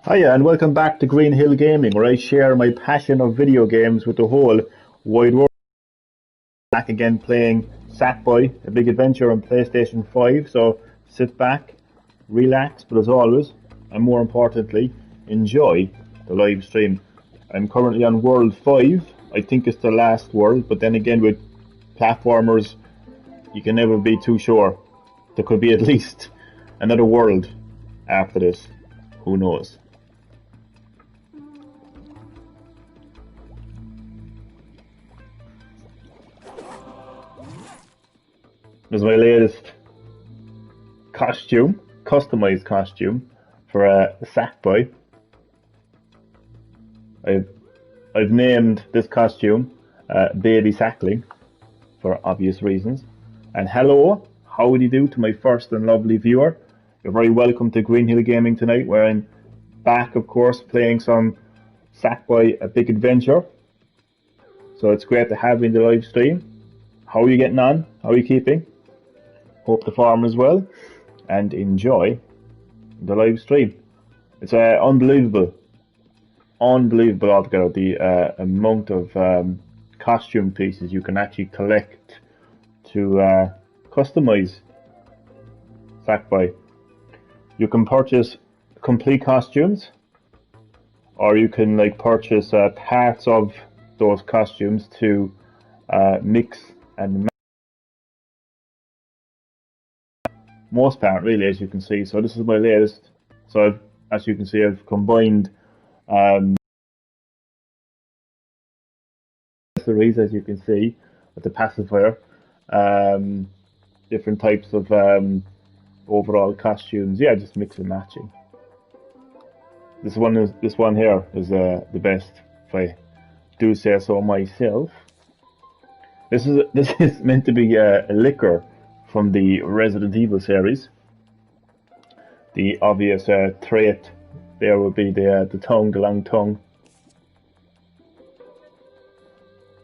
Hiya and welcome back to Green Hill Gaming, where I share my passion of video games with the whole wide world. Back again playing Sackboy A Big Adventure on PlayStation 5, so sit back, relax, but as always, and more importantly, enjoy the live stream. I'm currently on World 5, I think it's the last world, but then again with platformers, you can never be too sure. There could be at least another world after this, who knows. This is my latest costume, customized costume for Sackboy. I've named this costume Baby Sackling for obvious reasons. And hello, how do you do to my first and lovely viewer? You're very welcome to Green Hill Gaming tonight, where I'm back, of course, playing some Sackboy A Big Adventure. So it's great to have you in the live stream. How are you getting on? How are you keeping? Hope the farm as well, and enjoy the live stream. It's unbelievable altogether, the amount of costume pieces you can actually collect to customize Sackboy. You can purchase complete costumes, or you can purchase parts of those costumes to mix and match. Most part, really, as you can see. So this is my latest. So as you can see, I've combined accessories, as you can see, with the pacifier, different types of overall costumes. Yeah, just mix and matching. This one here is the best, if I do say so myself. This is meant to be a liquor from the Resident Evil series. The obvious trait there would be the tongue, the long tongue.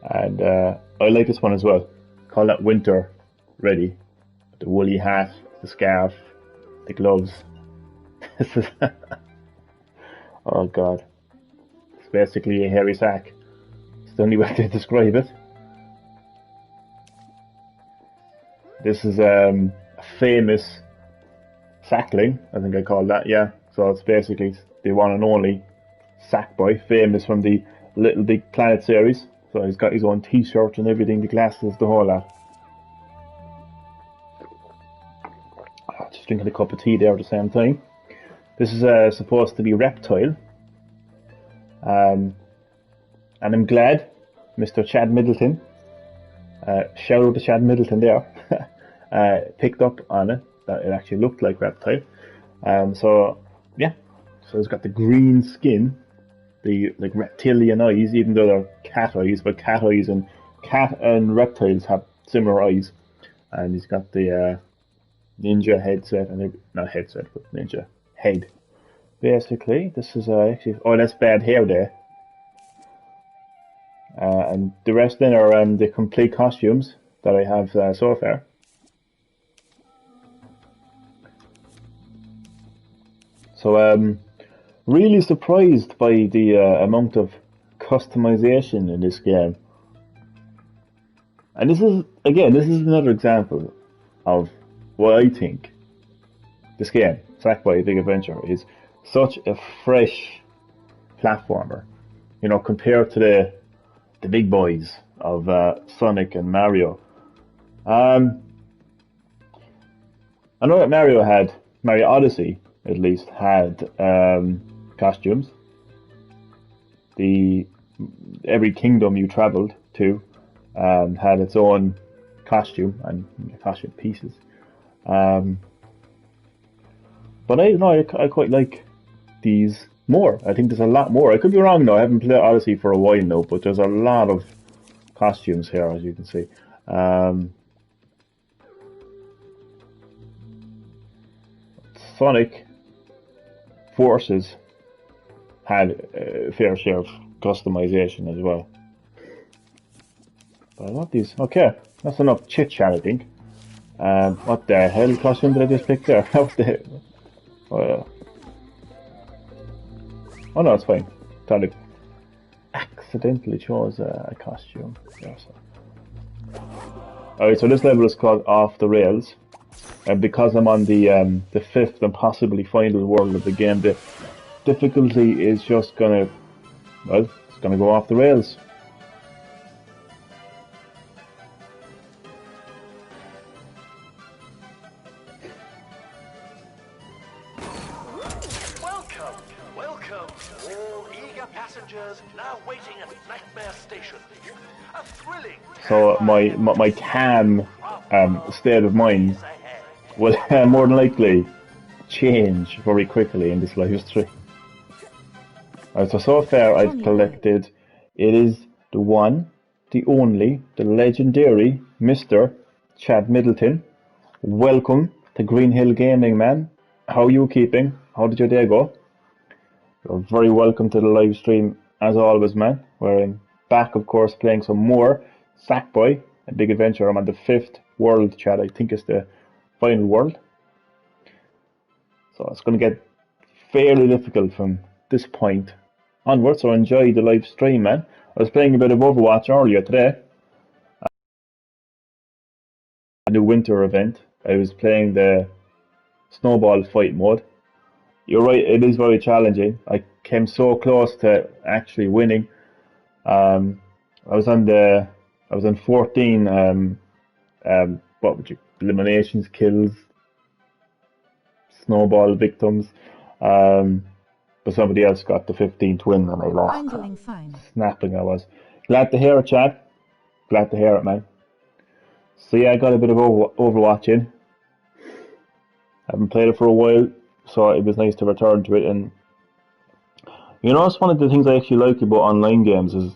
And I like this one as well. Call that Winter Ready. The woolly hat, the scarf, the gloves. This is oh god. It's basically a hairy sack. It's the only way to describe it. This is a famous Sackling, I think I call that, yeah. So it's basically the one and only Sackboy, famous from the Little Big Planet series. So he's got his own t-shirt and everything, the glasses, the whole lot. Just drinking a cup of tea there at the same time. This is supposed to be Reptile. And I'm glad Mr. Chad Middleton, shout out to Chad Middleton there, picked up on it, that it actually looked like Reptile. So yeah, so it's got the green skin, the reptilian eyes, even though they're cat eyes, but cat and reptiles have similar eyes. And he's got the ninja headset, and not headset, but ninja head. Basically, this is actually, oh, that's bad hair there. And the rest then are the complete costumes that I have so far. So really surprised by the amount of customization in this game. And this is another example of what I think this game, Sackboy A Big Adventure, is such a fresh platformer. You know, compared to the big boys of Sonic and Mario. I know that Mario Odyssey at least had costumes. Every kingdom you traveled to had its own costume and costume pieces. But I quite like these more. I think there's a lot more. I could be wrong though. I haven't played Odyssey for a while now, but there's a lot of costumes here, as you can see. Sonic Forces had a fair share of customization as well. But I love these. Okay, that's enough chit chat, I think. What the hell costume did I just pick there? What the hell? Oh no, it's fine. Thought it accidentally chose a costume. Yeah, so. Alright, so this level is called Off the Rails. And because I'm on the fifth and possibly final world of the game, the difficulty is just gonna, well, it's gonna go off the rails. Welcome, all eager passengers now waiting at Nightmare Station. A thrilling. So my calm state of mind will more than likely change very quickly in this live stream. Alright, so far I've collected, it is the one, the only, the legendary Mr. Chad Middleton. Welcome to Green Hill Gaming, man. How are you keeping? How did your day go? You're very welcome to the live stream as always, man. We're back, of course, playing some more Sackboy A Big Adventure. I'm on the 5th world, Chad. I think it's the final world. So it's going to get fairly difficult from this point onwards, so enjoy the live stream, man. I was playing a bit of Overwatch earlier today. A new winter event. I was playing the snowball fight mode. You're right, it is very challenging. I came so close to actually winning. I was on 14 what would you, eliminations, kills, snowball victims. But somebody else got the 15th win and I lost. I'm doing fine. Snapping I was. Glad to hear it, Chad. Glad to hear it, man. So yeah, I got a bit of Overwatch in. Haven't played it for a while, so it was nice to return to it. And you know, it's one of the things I actually like about online games is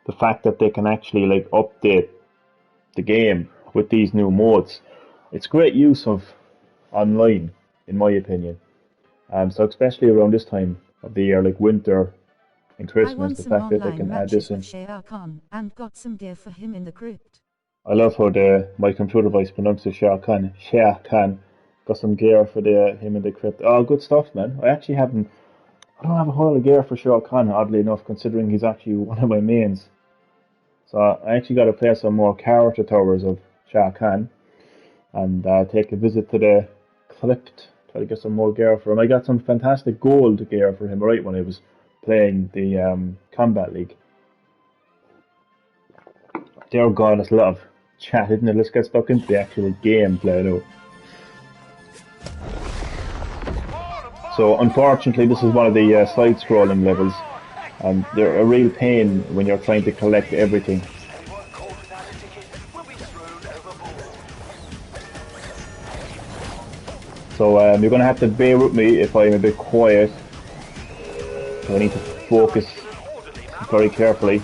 the fact that they can actually like update the game with these new modes. It's great use of online, in my opinion. So especially around this time of the year, like winter and Christmas, the fact that they can add this in. And got some gear for him in the crypt. I love how my computer voice pronounces Shah Khan. Shah Khan. Got some gear for him in the crypt. Oh, good stuff, man. I don't have a whole lot of gear for Shah Khan, oddly enough, considering he's actually one of my mains. So I actually got to play some more character towers of Shah Khan and take a visit to the crypt. Try to get some more gear for him. I got some fantastic gold gear for him right when I was playing the Combat League. Dear God, it's a lot of chat, isn't it? Let's get stuck into the actual gameplay now. So unfortunately this is one of the side-scrolling levels and they're a real pain when you're trying to collect everything. So you're going to have to bear with me if I'm a bit quiet. So I need to focus very carefully.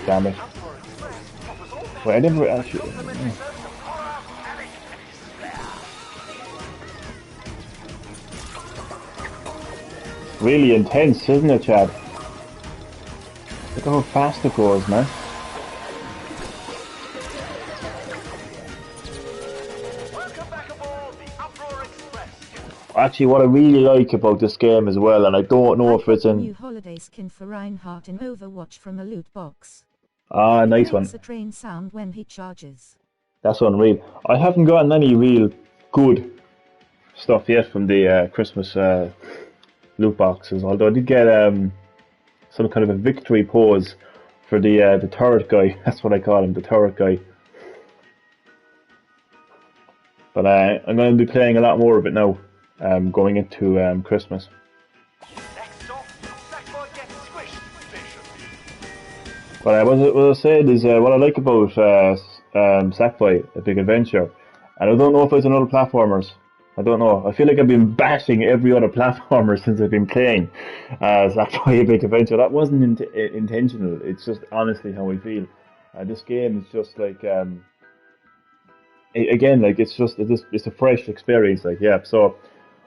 Damn it. Wait, I never actually... Really intense, isn't it, Chad? Look at how fast it goes, man. Actually, what I really like about this game as well, and I don't know if it's in... New holiday skin for Reinhardt in Overwatch from a loot box. Ah, nice one. Makes a train sound when he charges. That's unreal. I haven't gotten any real good stuff yet from the Christmas loot boxes, although I did get some kind of a victory pose for the turret guy. That's what I call him, the turret guy. But I'm going to be playing a lot more of it now, going into Christmas. But what I said is what I like about Sackboy A Big Adventure, and I don't know if it's on other platformers. I don't know. I feel like I've been bashing every other platformer since I've been playing Sackboy A Big Adventure. That wasn't intentional. It's just honestly how I feel. This game is just like again, like it's a fresh experience. Like yeah. So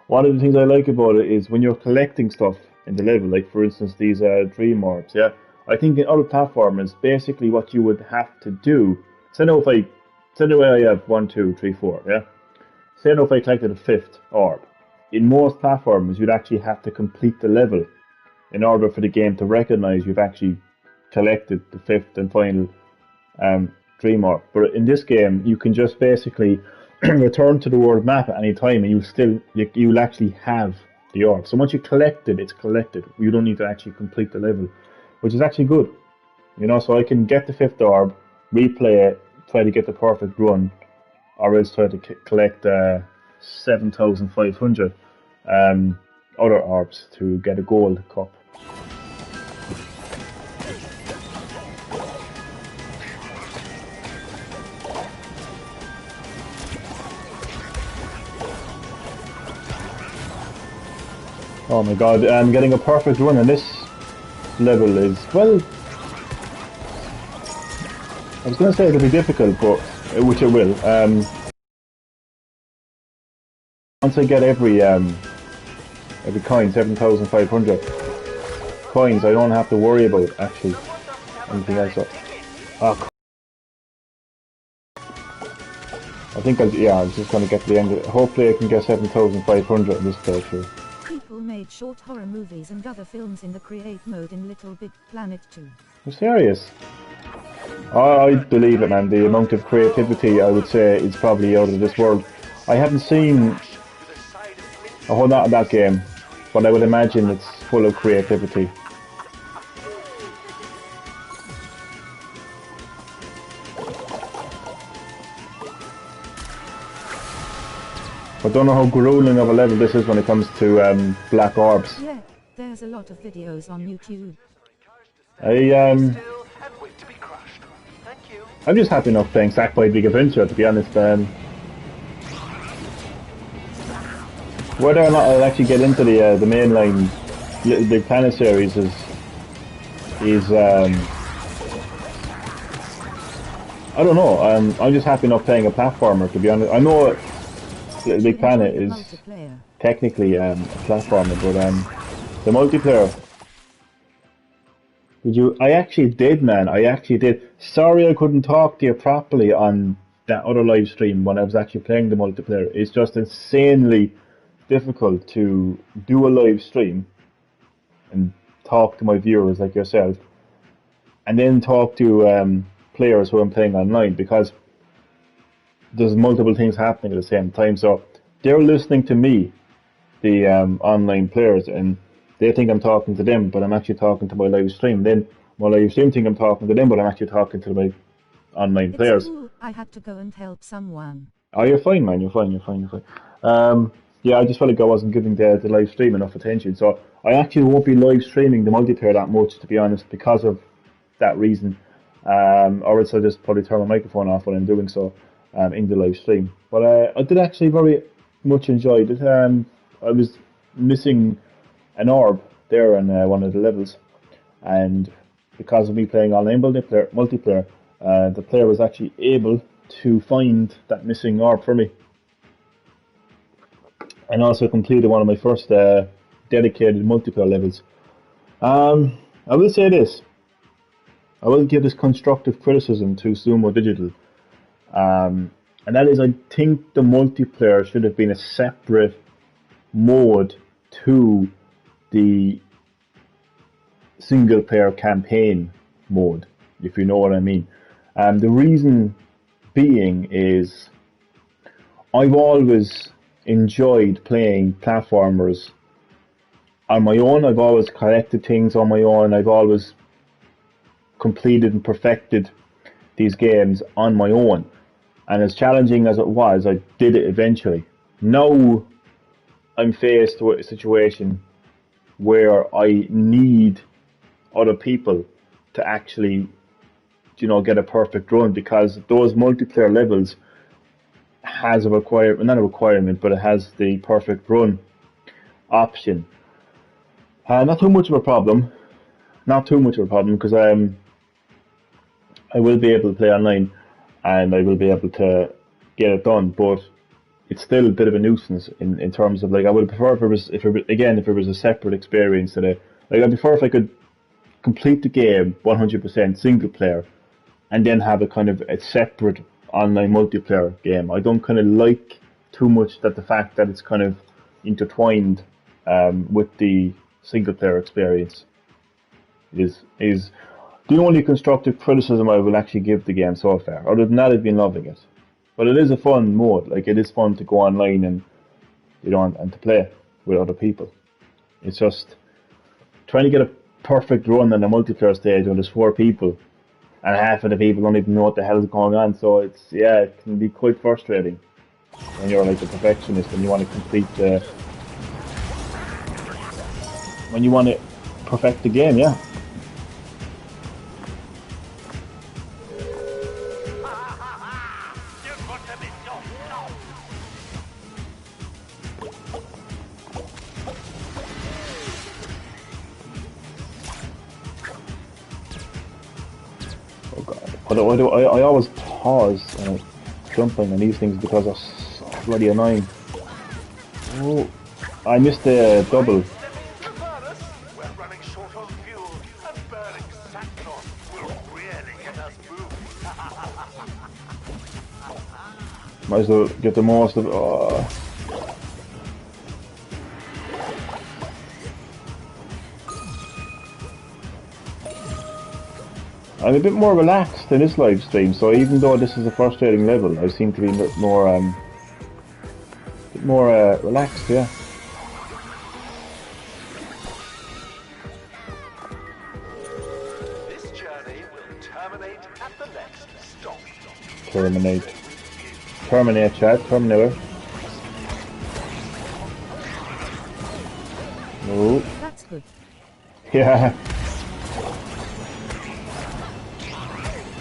one of the things I like about it is when you're collecting stuff in the level, like for instance these dream orbs. Yeah. I think in other platformers, basically what you would have to do. So I know if I say the way I have 1, 2, 3, 4, yeah? Say now if I collected a fifth orb. In most platforms, you'd actually have to complete the level in order for the game to recognize you've actually collected the fifth and final dream orb. But in this game, you can just basically return to the world map at any time, and you'll actually have the orb. So once you collect it, it's collected. You don't need to actually complete the level, which is actually good. You know, so I can get the fifth orb, replay it, try to get the perfect run, or else try to collect 7,500 other orbs to get a gold cup. Oh my god, getting a perfect run in this level is, well, I was going to say it'll be difficult, but which it will. Once I get every coin, 7,500 coins, I don't have to worry about actually anything else. I think I'm just going to get to the end of it. Hopefully I can get 7,500 in this playthrough. People made short horror movies and other films in the create mode in Little Big Planet 2. I'm serious? I believe it, man. The amount of creativity, I would say, is probably out of this world. I haven't seen a whole lot of that game, but I would imagine it's full of creativity. I don't know how grueling of a level this is when it comes to black orbs. Yeah, there's a lot of videos on YouTube. I'm just happy enough playing Sackboy A Big Adventure, to be honest. Whether or not I'll actually get into the mainline Little Big Planet series is I don't know. I'm just happy enough playing a platformer, to be honest. I know Little Big Planet is technically a platformer, but the multiplayer. I actually did, man. I actually did. Sorry I couldn't talk to you properly on that other live stream when I was actually playing the multiplayer. It's just insanely difficult to do a live stream and talk to my viewers like yourself, and then talk to players who I'm playing online, because there's multiple things happening at the same time. So they're listening to me, the online players, and they think I'm talking to them, but I'm actually talking to my live stream. Then my live stream think I'm talking to them, but I'm actually talking to my online players. Cool. I had to go and help someone. Oh, you're fine, man. You're fine. Yeah, I just felt like I wasn't giving the live stream enough attention. So I actually won't be live streaming the multiplayer that much, to be honest, because of that reason. Or else I'll just probably turn my microphone off when I'm doing so in the live stream. But I did actually very much enjoy it. I was missing an orb there in one of the levels, and because of me playing online multiplayer, the player was actually able to find that missing orb for me, and also completed one of my first dedicated multiplayer levels. I will say this. I will give this constructive criticism to Sumo Digital, and that is, I think the multiplayer should have been a separate mode to the single player campaign mode, if you know what I mean. The reason being is I've always enjoyed playing platformers on my own. I've always collected things on my own. I've always completed and perfected these games on my own. And as challenging as it was, I did it eventually. Now I'm faced with a situation where I need other people to actually, get a perfect run, because those multiplayer levels has a not a requirement, but it has the perfect run option. Not too much of a problem, because I will be able to play online and I will be able to get it done, but it's still a bit of a nuisance in terms of, like, I would prefer if it was a separate experience today. Like, I'd prefer if I could complete the game 100% single player, and then have a kind of a separate online multiplayer game. I don't kind of like too much that the fact that it's kind of intertwined with the single player experience is the only constructive criticism I will actually give the game so far. Other than that, I've been loving it. But it is a fun mode. Like, it is fun to go online and and to play with other people. It's just trying to get a perfect run on a multiplayer stage when there's 4 people and half of the people don't even know what the hell is going on. So it can be quite frustrating when you're like a perfectionist and you want to when you want to perfect the game, yeah. But I always pause jumping on these things because they're so bloody annoying. Oh, I missed the double. We're running short on fuel, and burning sackcloth will really get us moving. Might as well get the most of it. Oh. I'm a bit more relaxed in this live stream, so even though this is a frustrating level, I seem to be a bit more relaxed, yeah. This journey will terminate at the next stop. Terminate. Terminate, chat. Terminator. No. That's good. Yeah.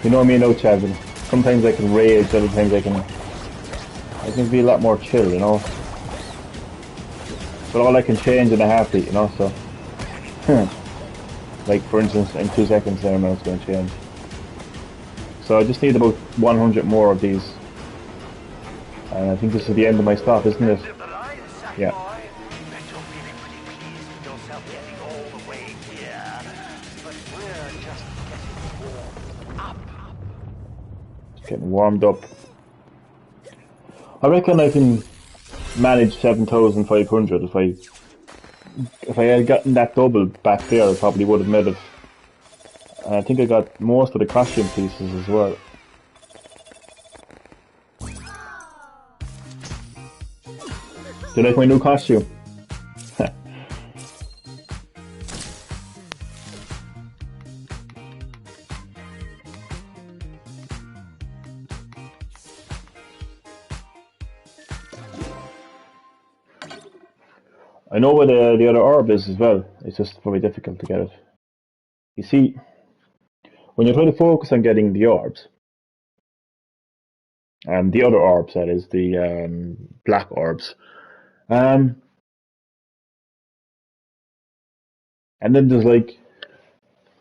You know me, no Chad. Sometimes I can rage, other times I can be a lot more chill, you know. But all I can change in a heartbeat, you know. So, like for instance, in 2 seconds, there, it's going to change. So I just need about 100 more of these, and I think this is the end of my stop, isn't it? Yeah. Getting warmed up. I reckon I can manage 7,500 if I had gotten that double back there. I probably would have made it. And I think I got most of the costume pieces as well. Do you like my new costume? I know where the other orb is as well. It's just very difficult to get it. You see, when you try to focus on getting the orbs, the other orbs, that is, the black orbs, and then there's like,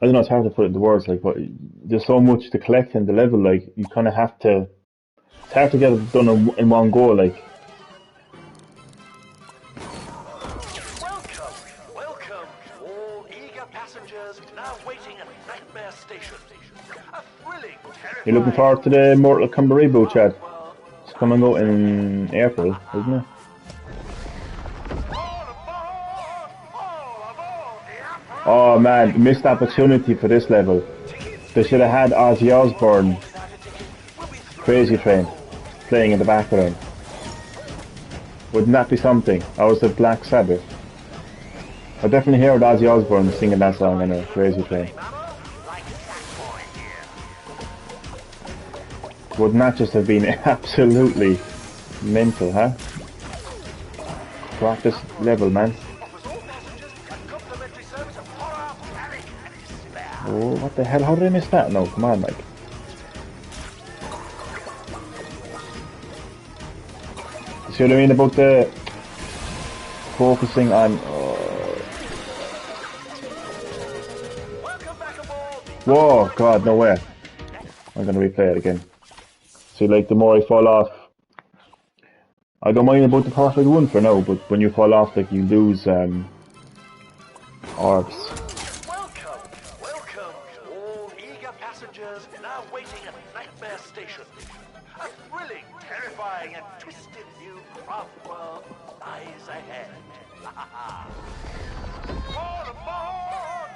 I don't know, it's hard to put it into words, like, but there's so much to collect in the level, like, you kind of have to, it's hard to get it done in one go, like. Welcome, all eager passengers now waiting at Nightmare Station. A thrilling, terrifying... You're looking forward to the Mortal Kombat reboot, Chad? It's coming out in April, isn't it? Oh man, missed opportunity for this level. They should have had Ozzy Osbourne, Crazy Train, playing in the background. Wouldn't that be something? I was the Black Sabbath. I definitely heard Ozzy Osbourne singing that song in a Crazy Train. Wouldn't that just have been absolutely mental, huh? Practice level, man. Oh, what the hell? How did I miss that? No, come on, like. You see what I mean about the focusing on... Whoa, God, no way. I'm gonna replay it again. See, like, the more I fall off... I don't mind about the perfect one for now, but when you fall off, like, you lose, orbs. Welcome, all eager passengers now waiting at Nightmare Station. A terrifying and twisted new craft world lies ahead. All aboard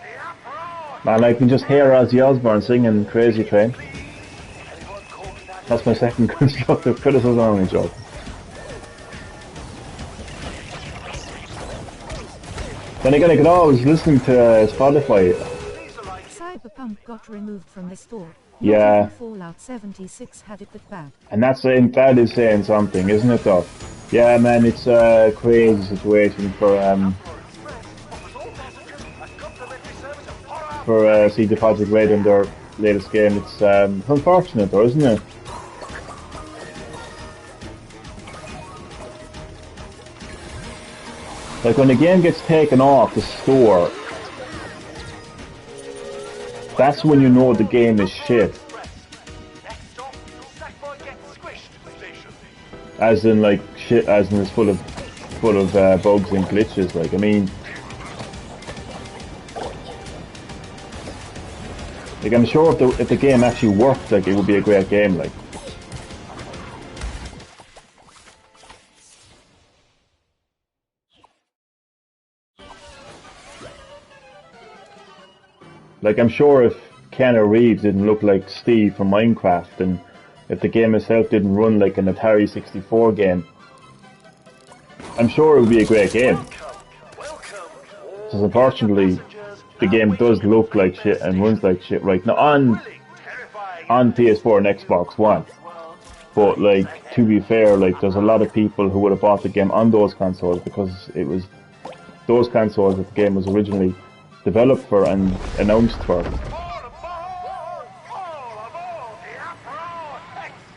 the uproar! Man, I can just hear Ozzy Osbourne singing Crazy Train. Anyone call me that? That's my second constructive criticism on the job. Then again, I could always listen to Spotify. Cyberpunk got removed from the store. Yeah. Not even Fallout 76 had it that bad. And that is saying something, isn't it though? Yeah, man, it's a crazy situation for CD Projekt Red and their latest game. It's unfortunate though, isn't it? Like when the game gets taken off the store, that's when you know the game is shit. Next stop, Sackboy gets squished station. As in like shit, as in it's full of bugs and glitches. Like I mean, like I'm sure if the game actually worked, like it would be a great game. Like I'm sure if Keanu Reeves didn't look like Steve from Minecraft, and if the game itself didn't run like an Atari 64 game, I'm sure it would be a great game. Because unfortunately, the game does look like shit and runs like shit right now on PS4 and Xbox One. But like, to be fair, like there's a lot of people who would have bought the game on those consoles because it was those consoles that the game was originally developed for and announced for.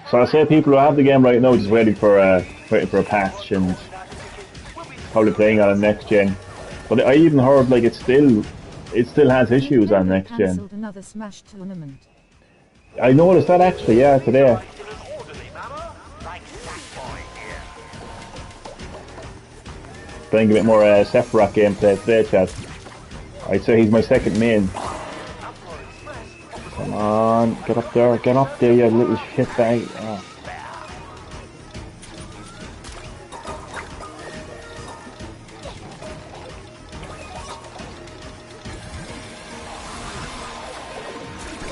So I say people who have the game right now just waiting for a patch and probably playing on a next gen. But I even heard like it still has issues on next gen. Cancelled another Smash tournament. I noticed that actually, yeah, today. Playing a bit more Sephiroth gameplay today, chat. I'd say he's my second main. Come on, get up there, you little shitbag. Oh.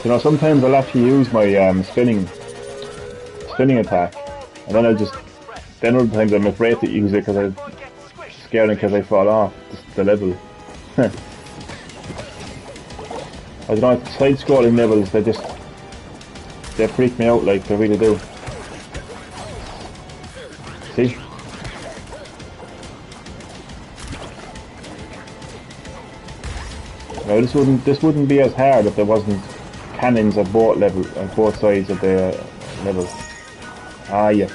You know, sometimes I'll actually use my spinning attack, and then then other times I'm afraid to use it because I'm scared in case I fall off the level. I don't know, side-scrolling levels, they freak me out, like, they really do. See? Now this wouldn't be as hard if there wasn't cannons at both sides of the level. Ah, yeah.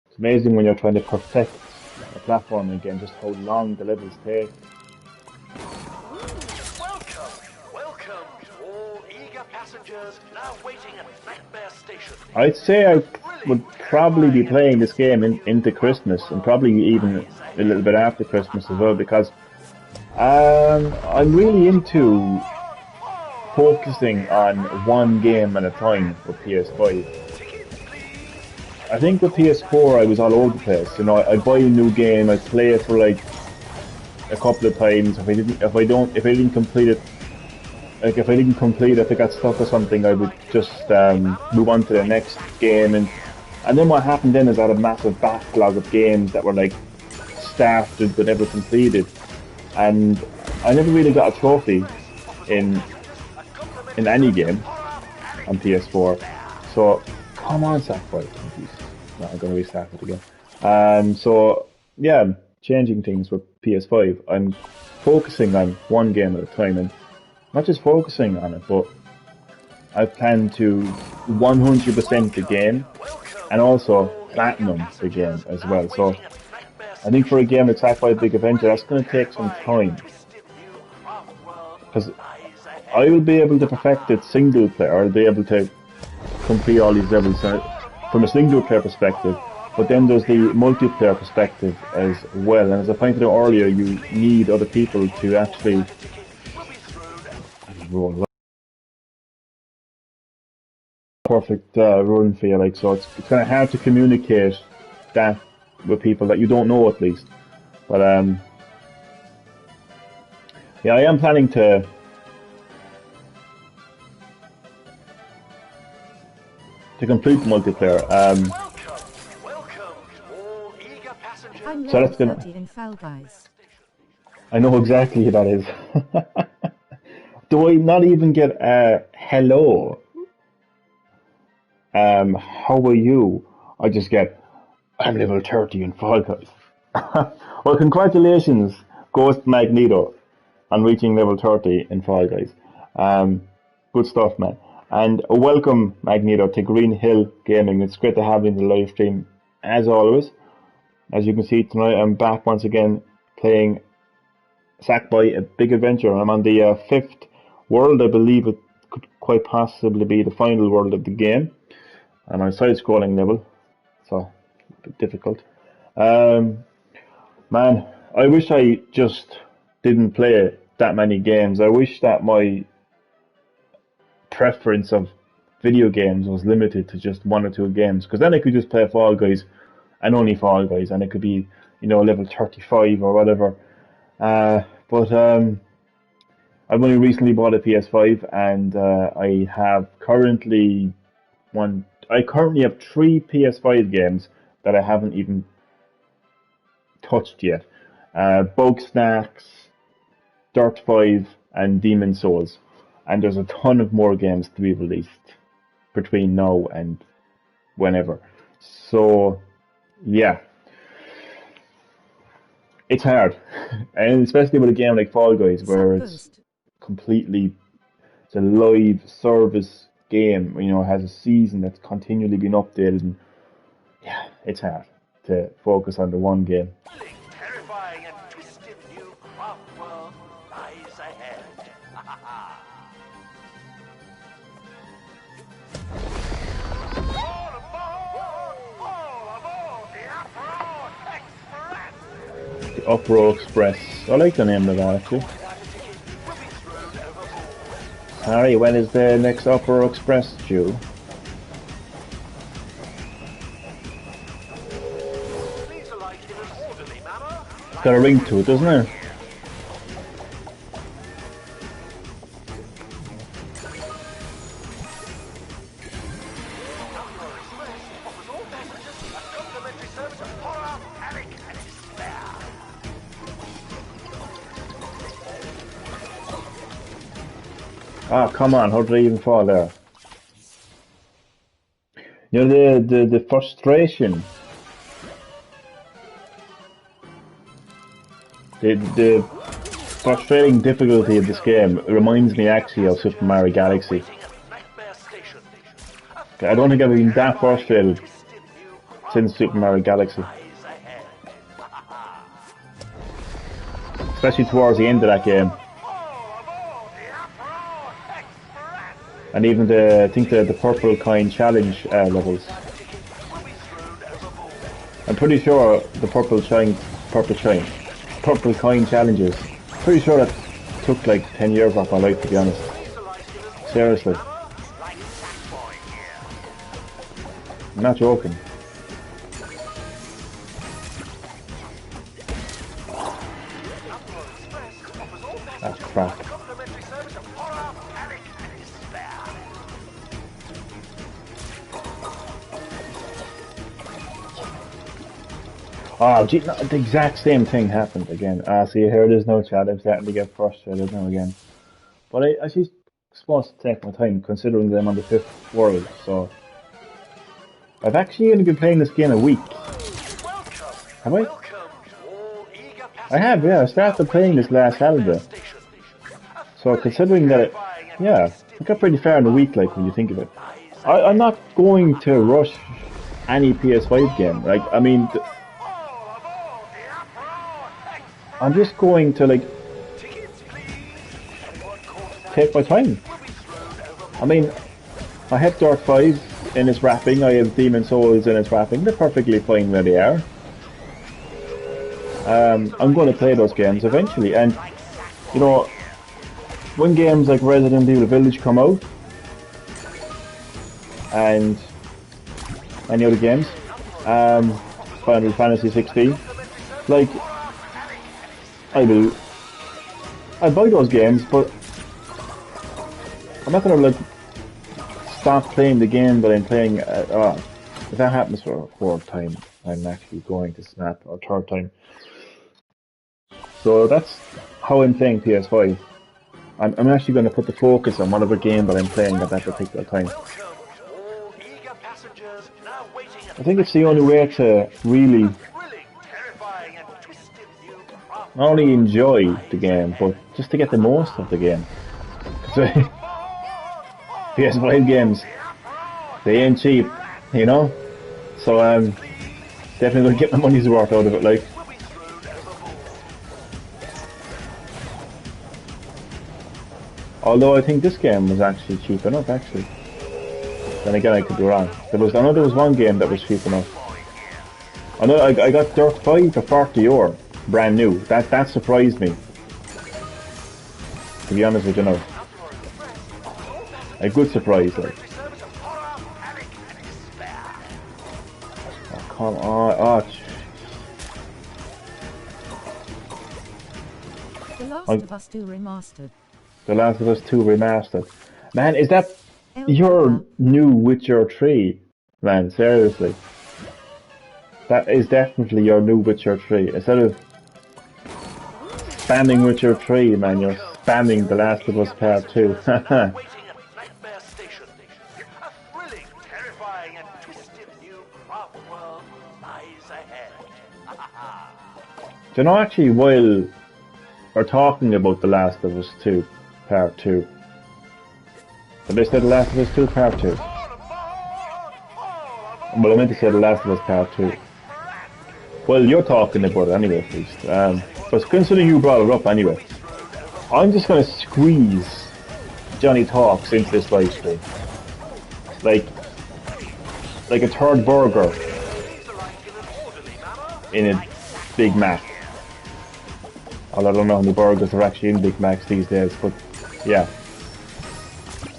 It's amazing when you're trying to perfect a platform again, just how long the levels take. Welcome, all eager passengers now waiting at Nightmare Station. I'd say I would probably be playing this game into Christmas, and probably even a little bit after Christmas as well, because I'm really into focusing on one game at a time with PS5. I think with PS4 I was all over the place. You know, I'd buy a new game, I'd play it for like a couple of times. If I didn't complete it, if I got stuck or something, I would just move on to the next game, and then what happened then is I had a massive backlog of games that were like started but never completed, and I never really got a trophy in any game on PS4. So come on, Sackboy. No, I'm going to restart it again. So yeah, changing things with PS5. I'm focusing on one game at a time, and not just focusing on it, but I plan to 100% the game and also platinum the game as well. So I think for a game like Sackboy A Big Adventure, that's going to take some time, because I will be able to perfect it single player. I'll be able to complete all these levels from a single player perspective, but then there's the multiplayer perspective as well. And as I pointed out earlier, you need other people to actually roll. perfect run for you. Like, so it's kind of hard to communicate that with people that you don't know at least. But yeah, I am planning to complete multiplayer. Welcome, all eager passengers. I'm So level that's gonna. 30 in Fall Guys. I know exactly who that is. Do I not even get a hello? How are you? I just get, I'm level 30 in Fall Guys. Well, congratulations, Ghost Magneto, on reaching level 30 in Fall Guys. Good stuff, man. And welcome, Magneto, to Green Hill Gaming. It's great to have you in the live stream, as always. As you can see tonight, I'm back once again playing Sackboy A Big Adventure. I'm on the 5th world. I believe it could quite possibly be the final world of the game. And I'm side-scrolling level, so a bit difficult. Man, I wish I just didn't play that many games. I wish that my preference of video games was limited to just 1 or 2 games, because then I could just play Fall Guys and only Fall Guys, and it could be, you know, level 35 or whatever. But I've only recently bought a PS5, and I currently have 3 PS5 games that I haven't even touched yet. Bug Snacks, Dirt 5, and Demon Souls. And there's a ton of more games to be released between now and whenever. So, yeah. It's hard. And especially with a game like Fall Guys, where it's it's a live service game, you know, it has a season that's continually been updated, and yeah, it's hard to focus on the one game. Terrifying and twisted new craft world lies ahead. All aboard the Uproar Express. The Uproar Express. I like the name of that, actually. Harry, when is the next Uproar Express due? It's got a ring to it, doesn't it? Ah, come on, how did I even fall there? You know, the frustration, the frustrating difficulty of this game reminds me actually of Super Mario Galaxy. I don't think I've been that frustrated since Super Mario Galaxy. Especially towards the end of that game. And even I think the purple coin challenge levels. I'm pretty sure the purple coin challenges. Pretty sure that took like 10 years off my life, to be honest. Seriously. I'm not joking. That's crap. Oh, gee, no, the exact same thing happened again. See, here it is, no chat. I'm starting to get frustrated now again. But I actually supposed to take my time, considering that I'm on the 5th world, so... I've actually only been playing this game a week. Have I? I have, yeah. I started playing this last Saturday. So considering that yeah, I got pretty far in a week, like, when you think of it. I'm not going to rush any PS5 game. Like, I mean... I'm just going to, like, take my time. I mean, I have Dirt 5 in its wrapping, I have Demon Souls in its wrapping, they're perfectly fine where they are. I'm going to play those games eventually, and, you know, when games like Resident Evil Village come out, and any other games. Final Fantasy 16. Like, I buy those games, but I'm not gonna like stop playing the game that I'm playing. If that happens for a fourth time, I'm actually going to snap, or third time. So that's how I'm playing PS5. I'm actually going to put the focus on whatever game that I'm playing at that particular time. I think it's the only way to really not only enjoy the game, but just to get the most of the game. So, PS5 games, they ain't cheap, you know? So I'm definitely going to get my money's worth out of it, like. Although I think this game was actually cheap enough, actually. Then again, I could be wrong. I know there was one game that was cheap enough. I know I got Dirt 5 for €40, brand new. That surprised me. To be honest with you now. A good surprise, like. Oh, come on. Oh, The Last of Us 2 Remastered. The Last of Us 2 Remastered. Man, is that your new Witcher 3? Man, seriously. That is definitely your new Witcher 3. Instead of spamming Witcher 3, man, you're spamming The Last of Us Part 2. Do you know, actually, while we're talking about The Last of Us 2 Part 2, did I say The Last of Us 2 Part 2? Well, I meant to say The Last of Us Part 2. Well, you're talking about it anyway, at least. But considering you brought it up anyway, I'm just going to squeeze Johnny Talks into this live stream. Like a third burger in a Big Mac. Although I don't know how many burgers are actually in Big Macs these days, but yeah.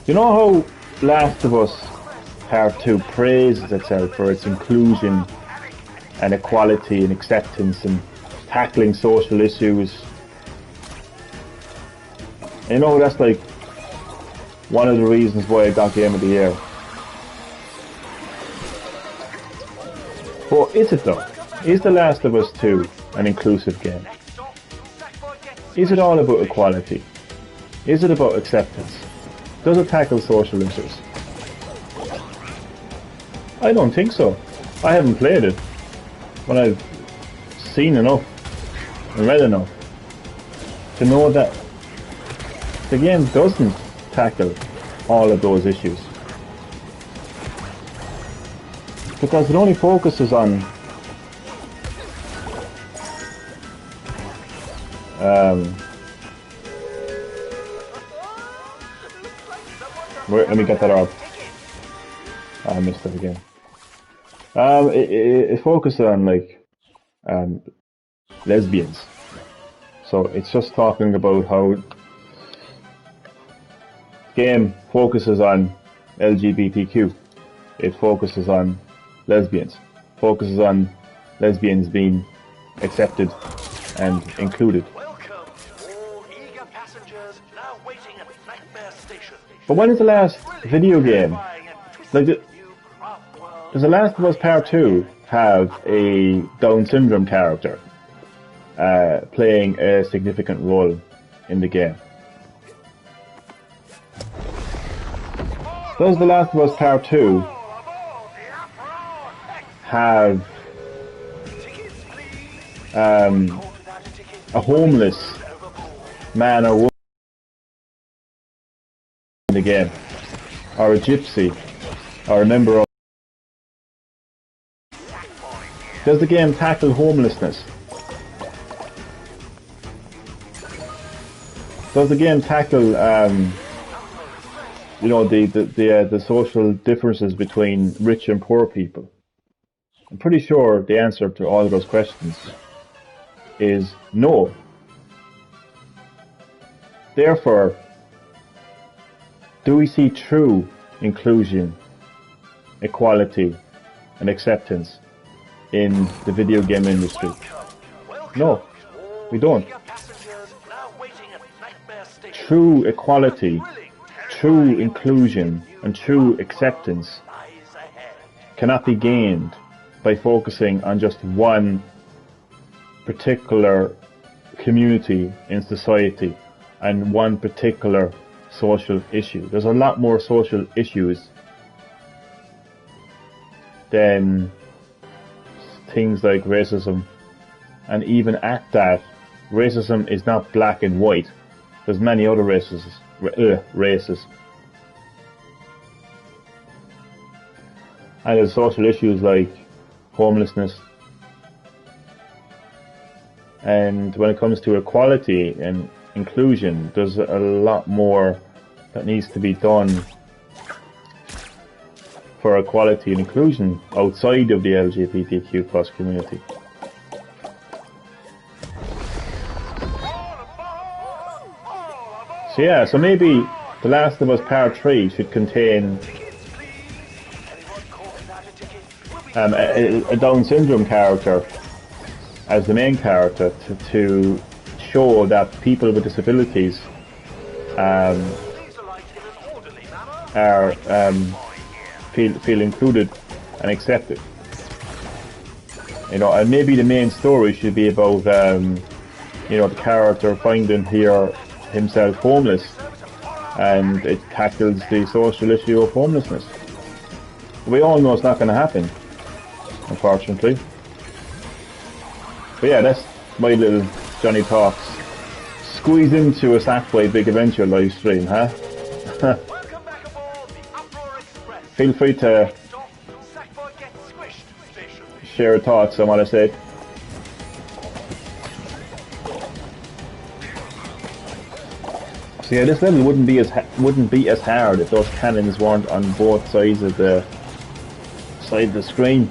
You know how Last of Us Part 2 praises itself for its inclusion and equality and acceptance and tackling social issues? And you know, that's like one of the reasons why I got Game of the Year. But is it though? Is The Last of Us 2 an inclusive game? Is it all about equality? Is it about acceptance? Does it tackle social issues? I don't think so. I haven't played it, but I've seen enough and read enough to know that the game doesn't tackle all of those issues. Because it only focuses on let me get that up. I missed it again. It focuses on like lesbians. So it's just talking about how the game focuses on LGBTQ. It focuses on lesbians. Focuses on lesbians being accepted and included. But when is the last video game? Like, does The Last of Us Part 2 have a Down syndrome character playing a significant role in the game? Does The Last of Us Part 2 have a homeless man or woman in the game, or a gypsy, or a member of... Does the game tackle homelessness? Does the game tackle, you know, the social differences between rich and poor people? I'm pretty sure the answer to all of those questions is no. Therefore, do we see true inclusion equality and acceptance in the video game industry. No, we don't. True equality, true inclusion, and true acceptance cannot be gained by focusing on just one particular community in society and one particular social issue. There's a lot more social issues than things like racism, and even at that, racism is not black and white. There's many other races. And there's social issues like homelessness. And when it comes to equality and inclusion, there's a lot more that needs to be done for equality and inclusion outside of the LGBTQ plus community. So yeah, so maybe The Last of Us Part 3 should contain a Down syndrome character as the main character to show that people with disabilities are feel included and accepted. You know, and maybe the main story should be about you know, the character finding himself homeless, and it tackles the social issue of homelessness. We all know it's not going to happen, unfortunately. But yeah, that's my little Johnny Talks. Squeeze into a Sackboy A Big Adventure live stream, huh? Feel free to share thoughts on what I said. So yeah, this level wouldn't be as hard if those cannons weren't on both sides of the screen.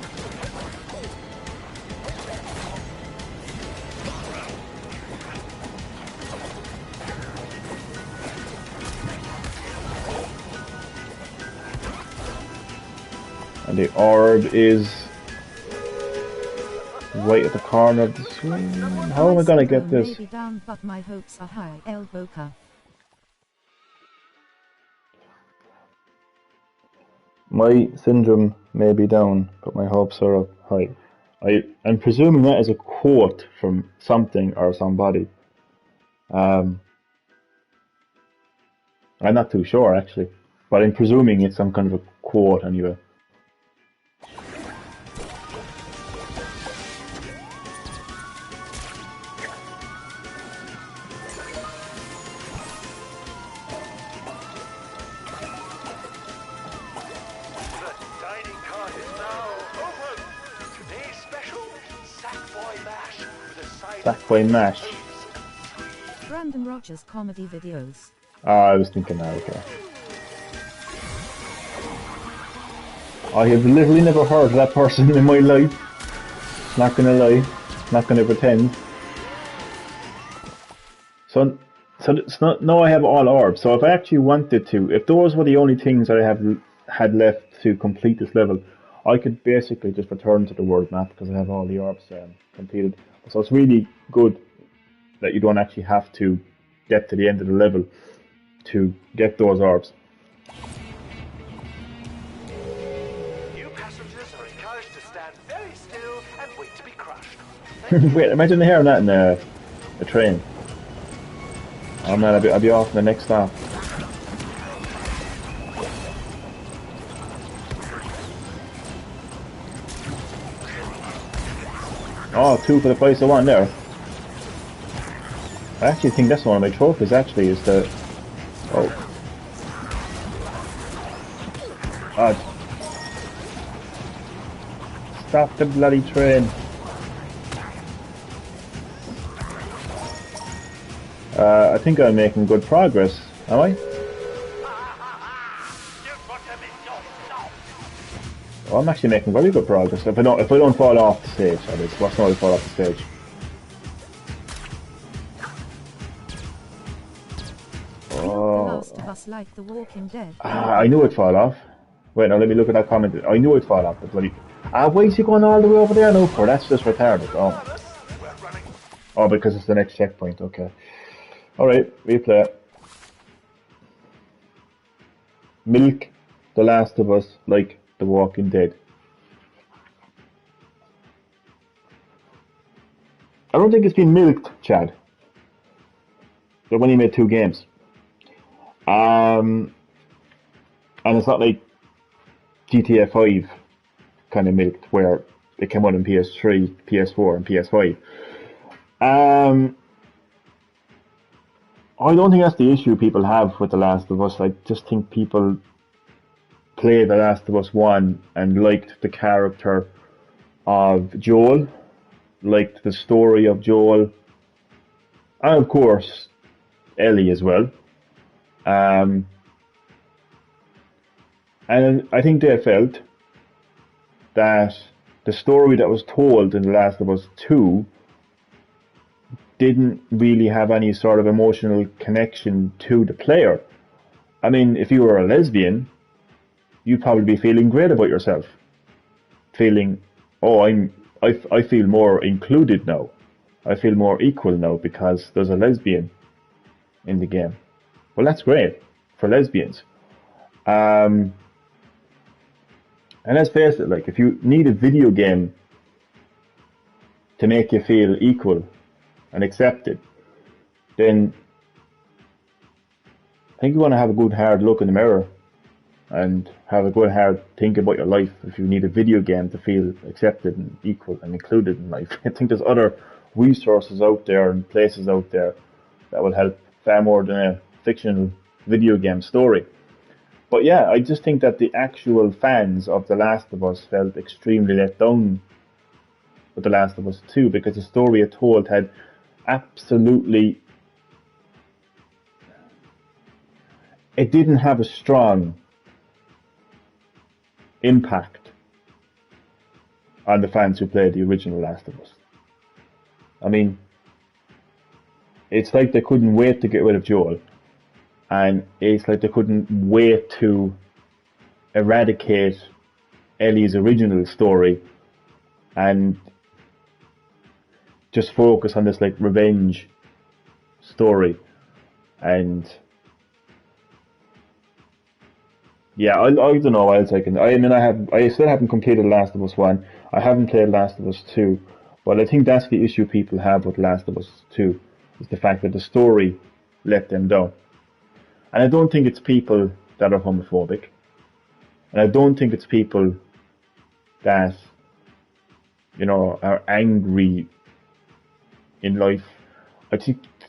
And the orb is right at the corner of the screen. How am I gonna get this? Maybe down, but my hopes are high. El Boca. My syndrome may be down, but my hopes are up high. I'm presuming that is a quote from something or somebody. I'm not too sure actually, but I'm presuming it's some kind of a quote anyway. Sackboy Mash. Brandon Rogers comedy videos. I was thinking that, okay. I have literally never heard of that person in my life. Not gonna lie. Not gonna pretend. So it's not, no, I have all orbs. So if I actually wanted to, if those were the only things that I had left to complete this level, I could basically just return to the world map because I have all the orbs completed. So it's really good that you don't actually have to get to the end of the level to get those orbs. New passengers are encouraged to stand very still and wait to be crushed. Wait, imagine hearing that in a train. Oh man, I'll be off in the next stop. Oh, 2 for the price of 1 there. I actually think that's one of my trophies actually, is the... Oh. Stop the bloody train. I think I'm making good progress, am I? Oh, I'm actually making very good progress. If I don't fall off the stage, at least. What's not to fall off the stage? The Last of Us like The Walking Dead. I knew it'd fall off. Wait, now let me look at that comment. I knew I'd fall off the bloody... Ah, why is he going all the way over there now for? That's just retarded. Oh. We're running. Oh, because it's the next checkpoint. Okay. Alright, replay. Milk The Last of Us like The Walking Dead. I don't think it's been milked, Chad. They've only made 2 games. And it's not like GTA 5 kind of milked where it came out on PS3, PS4 and PS5. I don't think that's the issue people have with The Last of Us. I just think people played The Last of Us 1 and liked the character of Joel, liked the story of Joel, and of course Ellie as well. And I think they felt that the story that was told in The Last of Us 2 didn't really have any sort of emotional connection to the player. I mean, if you were a lesbian, you'd probably be feeling great about yourself. Feeling, oh, I feel more included now. I feel more equal now because there's a lesbian in the game. Well, that's great for lesbians. And let's face it, like, if you need a video game to make you feel equal and accepted, then I think you want to have a good hard look in the mirror and have a good hard think about your life if you need a video game to feel accepted and equal and included in life. I think there's other resources out there and places out there that will help far more than a fictional video game story. But yeah, I just think that the actual fans of The Last of Us felt extremely let down with The Last of Us 2 because the story it told had absolutely... It didn't have a strong impact on the fans who played the original Last of Us. I mean, it's like they couldn't wait to get rid of Joel, and it's like they couldn't wait to eradicate Ellie's original story and just focus on this like revenge story. And yeah, I don't know what else I can. I mean, I still haven't completed Last of Us 1. I haven't played Last of Us 2, but I think that's the issue people have with Last of Us 2, is the fact that the story let them down. And I don't think it's people that are homophobic, and I don't think it's people that, you know, are angry in life. I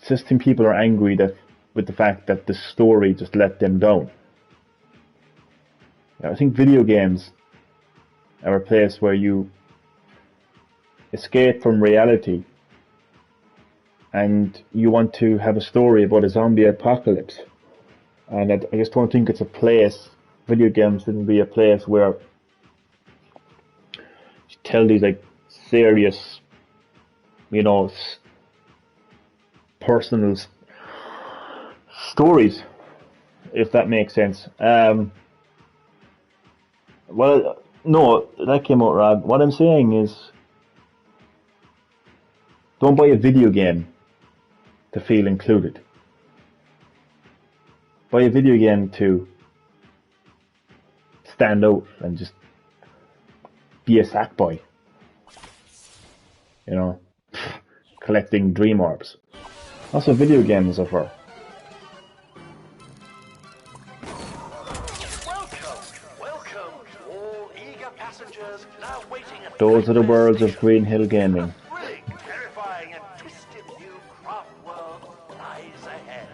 just think people are angry that with the fact that the story just let them down. I think video games are a place where you escape from reality and you want to have a story about a zombie apocalypse. And I just don't think it's a place, video games shouldn't be a place where you tell these like serious, you know, personal stories, if that makes sense. Well, no, that came out wrong. What I'm saying is, don't buy a video game to feel included. Buy a video game to stand out and just be a Sackboy. You know, collecting dream orbs. That's what video games are for. Welcome, all eager passengers now waiting at Those are the words of Green Hill Gaming. thrilling, terrifying, and twisted new craft world lies ahead.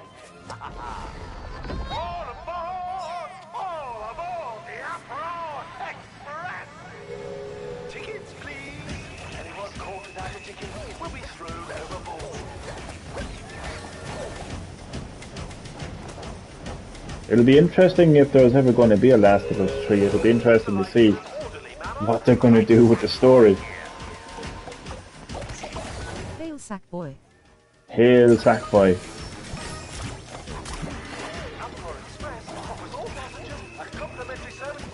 All aboard the Uproar Express! Tickets, please. Anyone caught without a ticket will be thrown overboard. It'll be interesting if there's ever going to be a Last of Us 3. It'll be interesting to see what they're going to do with the story. Hail Sackboy. Hail Sackboy. Uproar Express offers all passengers a complimentary service.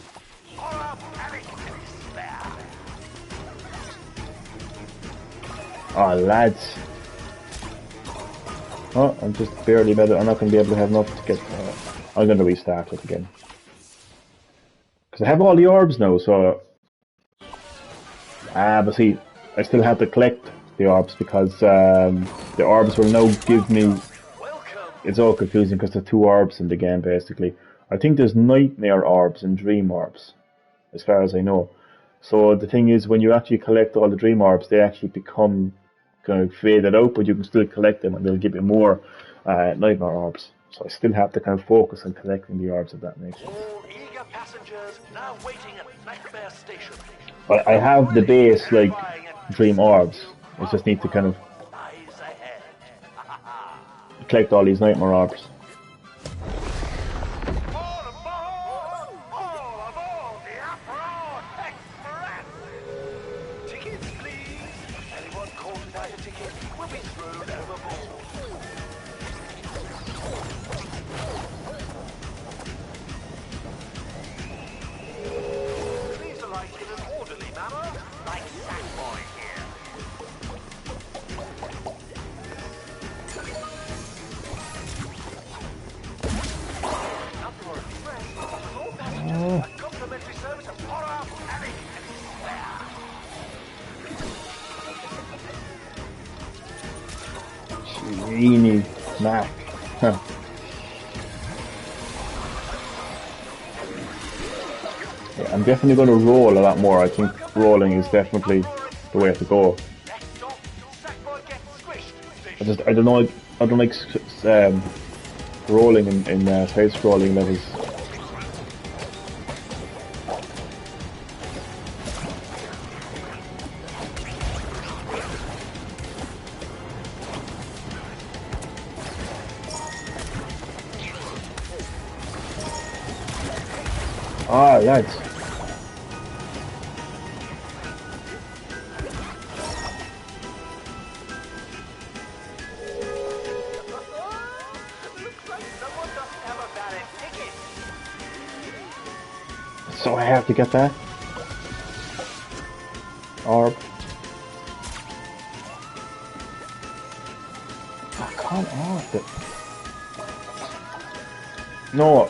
Oh, lads. Oh, I'm just barely better. I'm not going to be able to have enough to get... I'm going to restart it again. Because I have all the orbs now, so... but see, I still have to collect the orbs because the orbs will now give me... It's all confusing because there's 2 orbs in the game, basically. I think there's nightmare orbs and dream orbs, as far as I know. So the thing is, when you actually collect all the dream orbs, they actually become kind of faded out, but you can still collect them and they'll give you more nightmare orbs. So I still have to kind of focus on collecting the orbs, if that makes sense. All eager passengers now waiting at Nightmare Station. But I have the base, like, dream orbs. I just need to kind of Eyes ahead. collect all these nightmare orbs. All aboard! All aboard the Uproar Express! Tickets, please. Anyone caught without a ticket will be thrown overboard. Please alight in an orderly manner, like Sackboy here. Uproar Express offers all passengers a complimentary service of horror, panic, and despair. Genie Mac. Huh. Yeah, I'm definitely going to roll a lot more. I think rolling is definitely the way to go. Next stop, Sackboy gets squished. I don't know, I don't like rolling in side-scrolling levels. Ah, lads. Looks like someone doesn't have a valid ticket. So I have to get that orb. Oh, come on. No.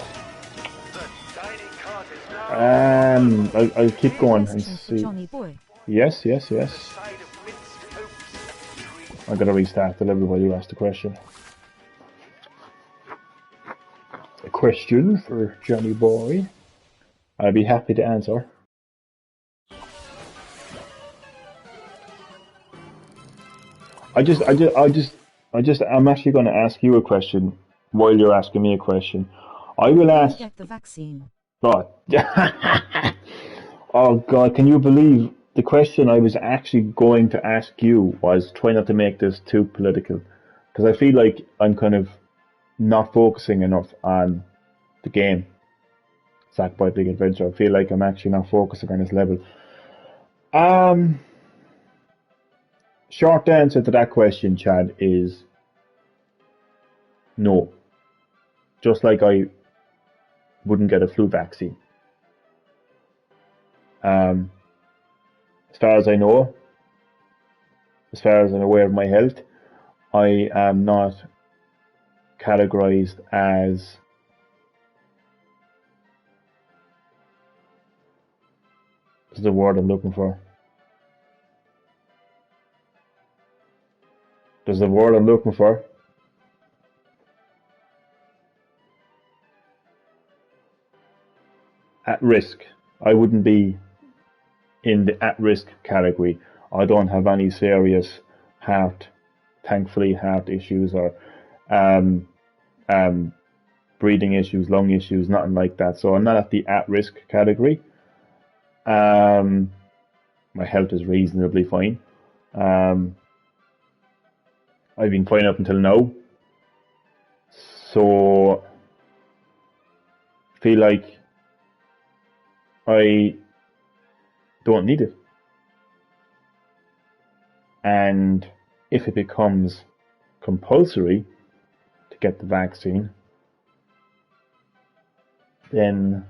The dining cart is now I'll keep going and Question for see. Johnny Boy. Yes. side of minced hopes. I'm gonna restart the level while you ask the question. A question for Johnny Boy. I'll be happy to answer. I'm actually going to ask you a question while you're asking me a question. I will When ask. to get the vaccine? God. Oh God, can you believe the question I was actually going to ask you was try not to make this too political, because I feel like I'm kind of not focusing enough on the game, Sackboy A Big Adventure. I feel like I'm actually not focusing on this level. Um, Short answer to that question, Chad, is no. Just like I wouldn't get a flu vaccine. Um, as far as I know, as far as I'm aware of my health, I am not categorized as what's the word I'm looking for? There's the word I'm looking for. At risk. I wouldn't be in the at risk category. I don't have any serious thankfully heart issues or um, breathing issues, lung issues, nothing like that. So I'm not at the at risk category. My health is reasonably fine. I've been fine up until now. So I feel like I don't need it. And if it becomes compulsory to get the vaccine, then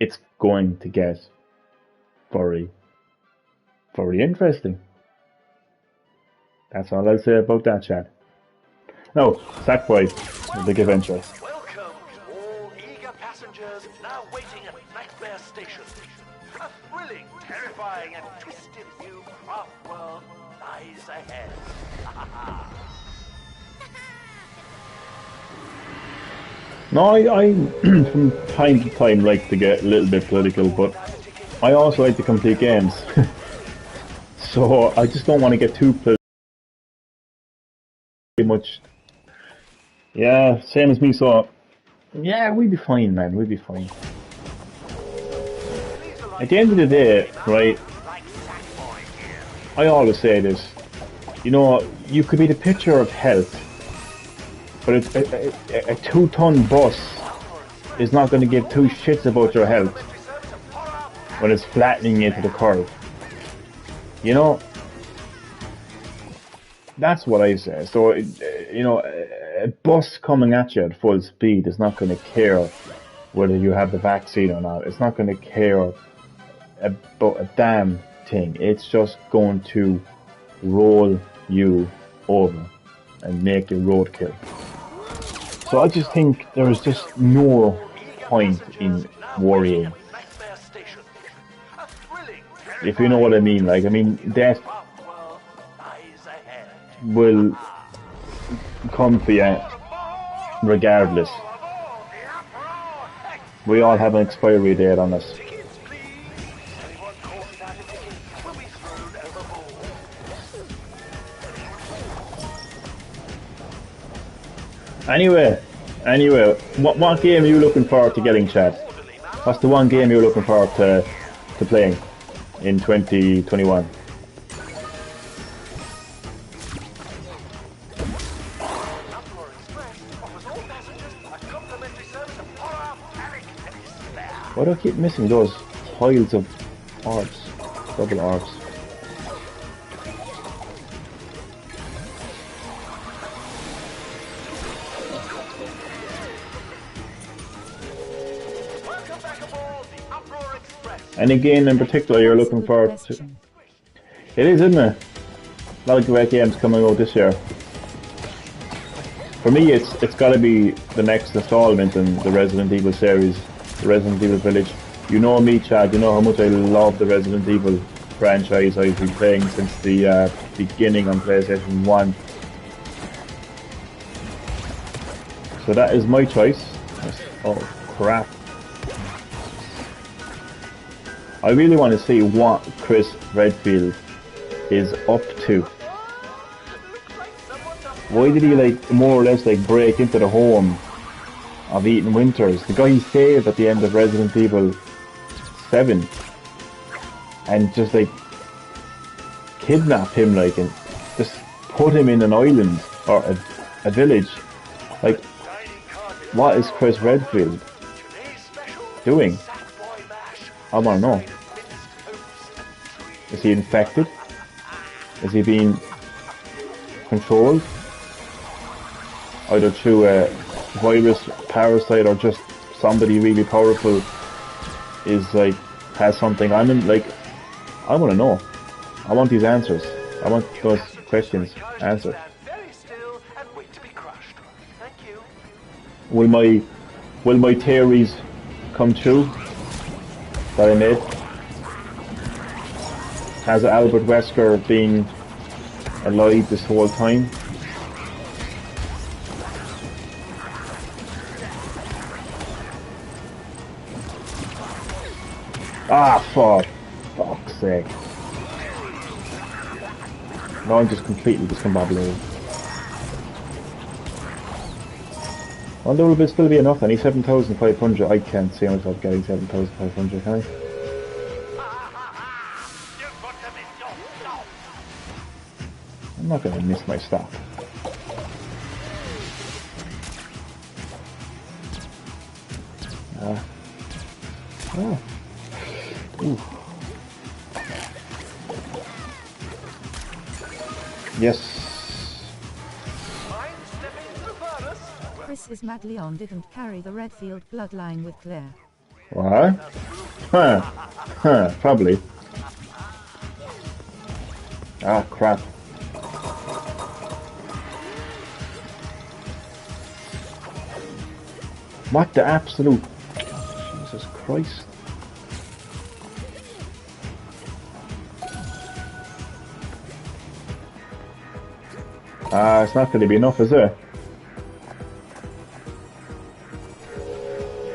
it's going to get very, very interesting. That's all I'll say about that, Chad. No, Sackboy A Big Adventure. Welcome, all eager passengers now waiting at Nightmare Station. A thrilling, terrifying, and twisted new craft world lies ahead. No, I from time to time like to get a little bit political, but I also like to complete games. So I just don't want to get too much. Yeah, same as me. So yeah, we'd be fine, man. We'd be fine. At the end of the day, right? I always say this. You know, you could be the picture of health, but a 2-ton bus is not going to give two shits about your health when it's flattening into the curve. You know, that's what I say. So, you know, a bus coming at you at full speed is not going to care whether you have the vaccine or not. It's not going to care about a damn thing. It's just going to roll you over and make you roadkill. So I just think there is just no point in worrying. If you know what I mean, like, I mean, death will come for you regardless. We all have an expiry date on us. Anyway, what game are you looking forward to getting, Chad? What's the one game you're looking forward to playing in 2021? Why do I keep missing those piles of orbs? Double orbs. Any game in particular you're looking forward to? It is, isn't it? A lot of great games coming out this year. For me, it's got to be the next installment in the Resident Evil series, the Resident Evil Village. You know me, Chad. You know how much I love the Resident Evil franchise. I've been playing since the beginning on PlayStation 1. So that is my choice. Oh crap. I really want to see what Chris Redfield is up to. Why did he like more or less like break into the home of Ethan Winters, the guy he saved at the end of Resident Evil 7, and just like kidnap him, like, and just put him in an island or a village? Like, what is Chris Redfield doing? I want to know. Is he infected? Is he being controlled? Either through a virus, parasite, or just somebody really powerful is like, has something on him? Like, I want to know. I want these answers. I want those questions answered. Will my theories come true that I made? Has Albert Wesker been alive this whole time? Ah, for fuck's sake. No, I'm just completely discombobulated. Well, there will still be enough. I need 7,500. I can't see myself getting 7,500, can I? I'm not going to miss my stop. Oh. Ooh. Yes. Chris is mad Leon didn't carry the Redfield bloodline with Claire. What? Probably. Ah, crap. What the absolute... Jesus Christ. It's not going to be enough, is it?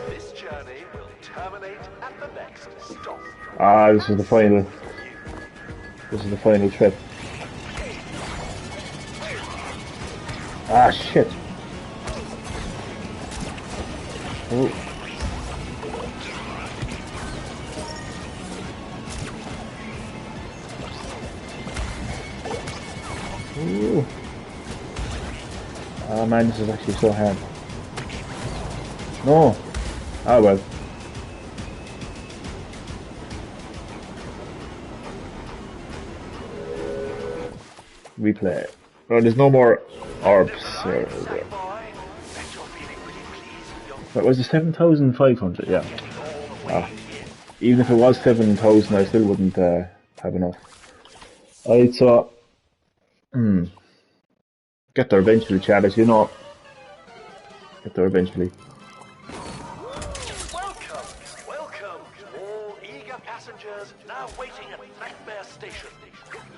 This journey will terminate at the next stop. This is the final. This is the final trip. Shit. Oh. Ooh. Oh man, this is actually so hard. No. Oh well. Replay. Oh, there's no more orbs. What was it? 7,500? Yeah. Even if it was 7,000, I still wouldn't have enough. Alright, so. Get there eventually, Chad, as you know. Get there eventually. Welcome, welcome, all eager passengers now waiting at Nightmare Station.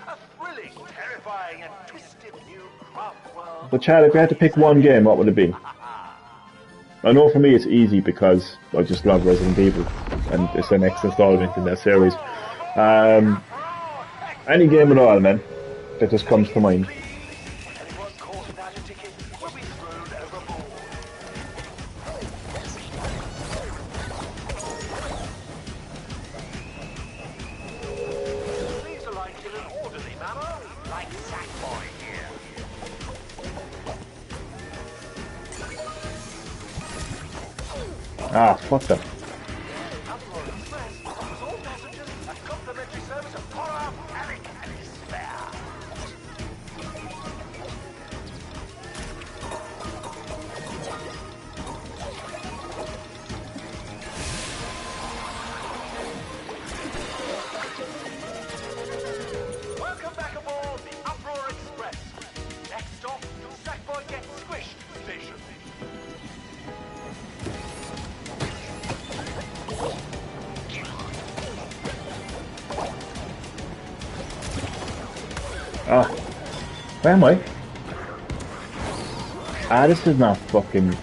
A thrilling, terrifying, and twisted new craft world. But Chad, if you had to pick one game, what would it be? I know for me it's easy because I just love Resident Evil, and it's the next installment in that series. Any game at all, man, that just comes to mind. Anyone caught without a ticket will be thrown overboard. Please alight in an orderly manner, like Sackboy here. Fuck them. Welcome back aboard the Uproar Express. Next stop, Sackboy Gets Squished Station. Where am I? This is not fucking...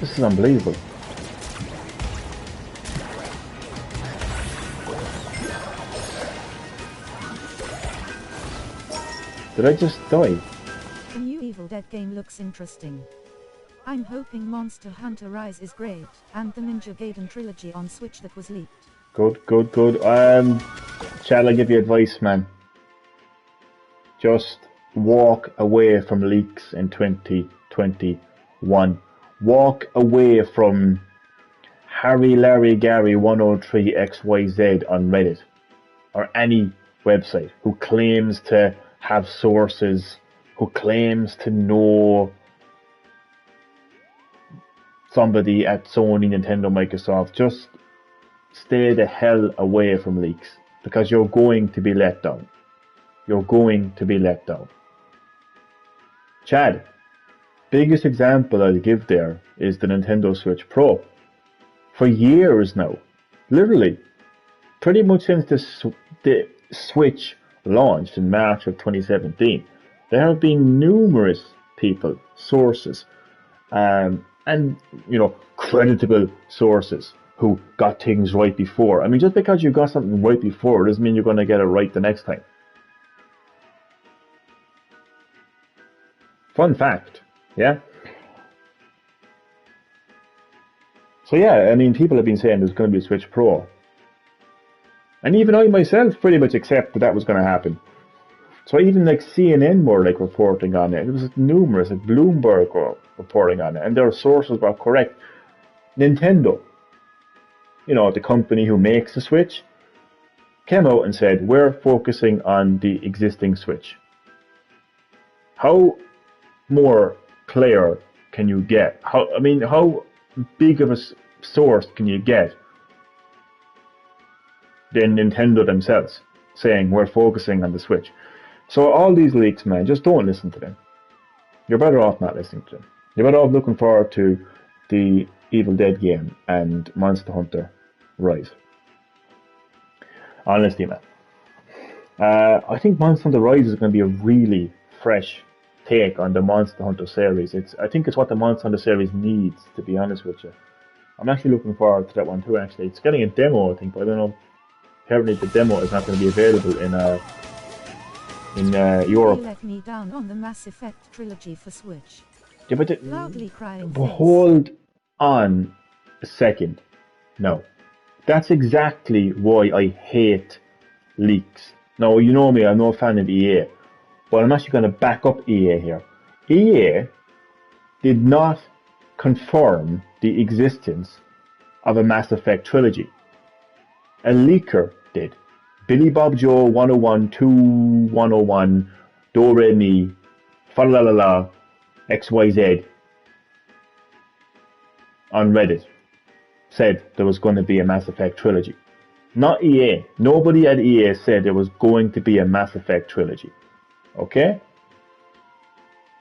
This is unbelievable. Did I just die? The new Evil Dead game looks interesting. I'm hoping Monster Hunter Rise is great, and the Ninja Gaiden trilogy on Switch that was leaked. Good. Shall I give you advice, man? Just walk away from leaks in 2021. Walk away from Harry Larry Gary 103 XYZ on Reddit or any website who claims to have sources, who claims to know somebody at Sony, Nintendo, Microsoft. Just stay the hell away from leaks because you're going to be let down. You're going to be let down. Chad, biggest example I'll give there is the Nintendo Switch Pro. For years now, literally, pretty much since the Switch launched in March of 2017, there have been numerous people, sources, and creditable sources who got things right before. I mean, just because you got something right before doesn't mean you're going to get it right the next time. Fun fact, yeah? So yeah, I mean, people have been saying there's going to be a Switch Pro. And even I myself pretty much accept that was going to happen. So even like CNN were like reporting on it. It was numerous, like Bloomberg were reporting on it. And their sources were correct. Nintendo, the company who makes the Switch, came out and said, we're focusing on the existing Switch. How more clear can you get? How big of a source can you get than Nintendo themselves saying we're focusing on the Switch? So all these leaks, man, just don't listen to them. You're better off not listening to them. You're better off looking forward to the Evil Dead game and Monster Hunter Rise. Honestly, man. I think Monster Hunter Rise is going to be a really fresh take on the Monster Hunter series. I think it's what the Monster Hunter series needs, to be honest with you. I'm actually looking forward to that one too, actually. It's getting a demo, I think, but I don't know. Apparently the demo is not going to be available in Europe. You let me down on the Mass Effect trilogy for Switch. Yeah, but Loudly crying but face. hold on a second. No. That's exactly why I hate leaks. Now, you know me, I'm no fan of EA. But I'm actually going to back up EA here. EA did not confirm the existence of a Mass Effect trilogy. A leaker did. Billy Bob Joe 101 2101 Do Re Mi Fa La La La XYZ on Reddit said there was going to be a Mass Effect trilogy. Not EA. Nobody at EA said there was going to be a Mass Effect trilogy. Okay?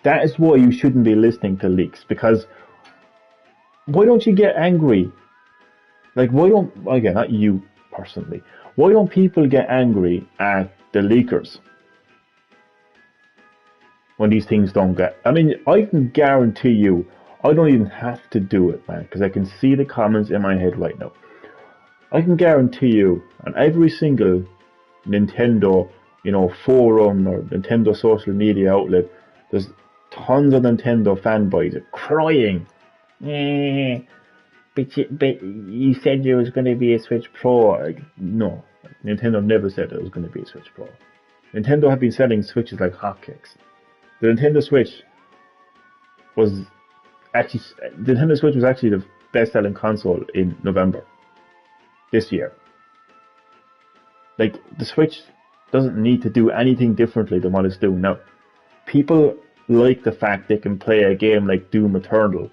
That is why you shouldn't be listening to leaks, because why don't you get angry? Like, why don't, again, not you personally, why don't people get angry at the leakers when these things don't get, I mean, I can guarantee you, I don't even have to do it, man, because I can see the comments in my head right now. I can guarantee you, on every single Nintendo, forum or Nintendo social media outlet, there's tons of Nintendo fanboys crying. But you said there was going to be a Switch Pro. No, Nintendo never said there was going to be a Switch Pro. Nintendo have been selling Switches like hotcakes. The Nintendo Switch was actually the best-selling console in November this year. Like, the Switch doesn't need to do anything differently than what it's doing now. People like the fact they can play a game like Doom Eternal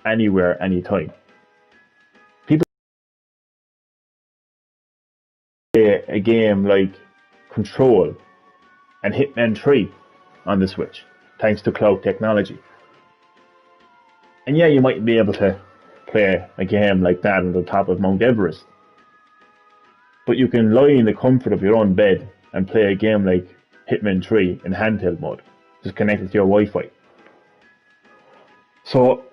anywhere, anytime. People play a game like Control and Hitman 3 on the Switch, thanks to cloud technology. And yeah, you might be able to play a game like that on the top of Mount Everest. But you can lie in the comfort of your own bed and play a game like Hitman 3 in handheld mode, just connected to your Wi-Fi. So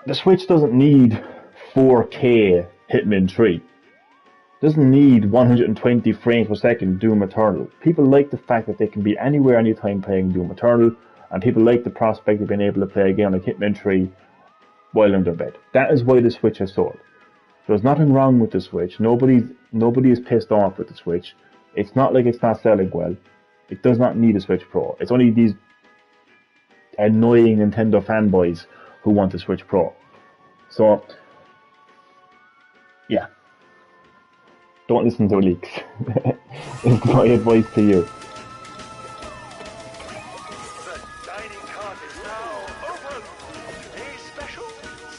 the Switch doesn't need 4K Hitman 3. It doesn't need 120 frames per second Doom Eternal. People like the fact that they can be anywhere, anytime playing Doom Eternal, and people like the prospect of being able to play a game like Hitman 3 while in their bed. That is why the Switch has sold. There's nothing wrong with the Switch. Nobody is pissed off with the Switch. It's not like it's not selling well. It does not need a Switch Pro. It's only these annoying Nintendo fanboys who want a Switch Pro. So, yeah. Don't listen to leaks. It's my advice to you. The dining cart is now open. Today's special,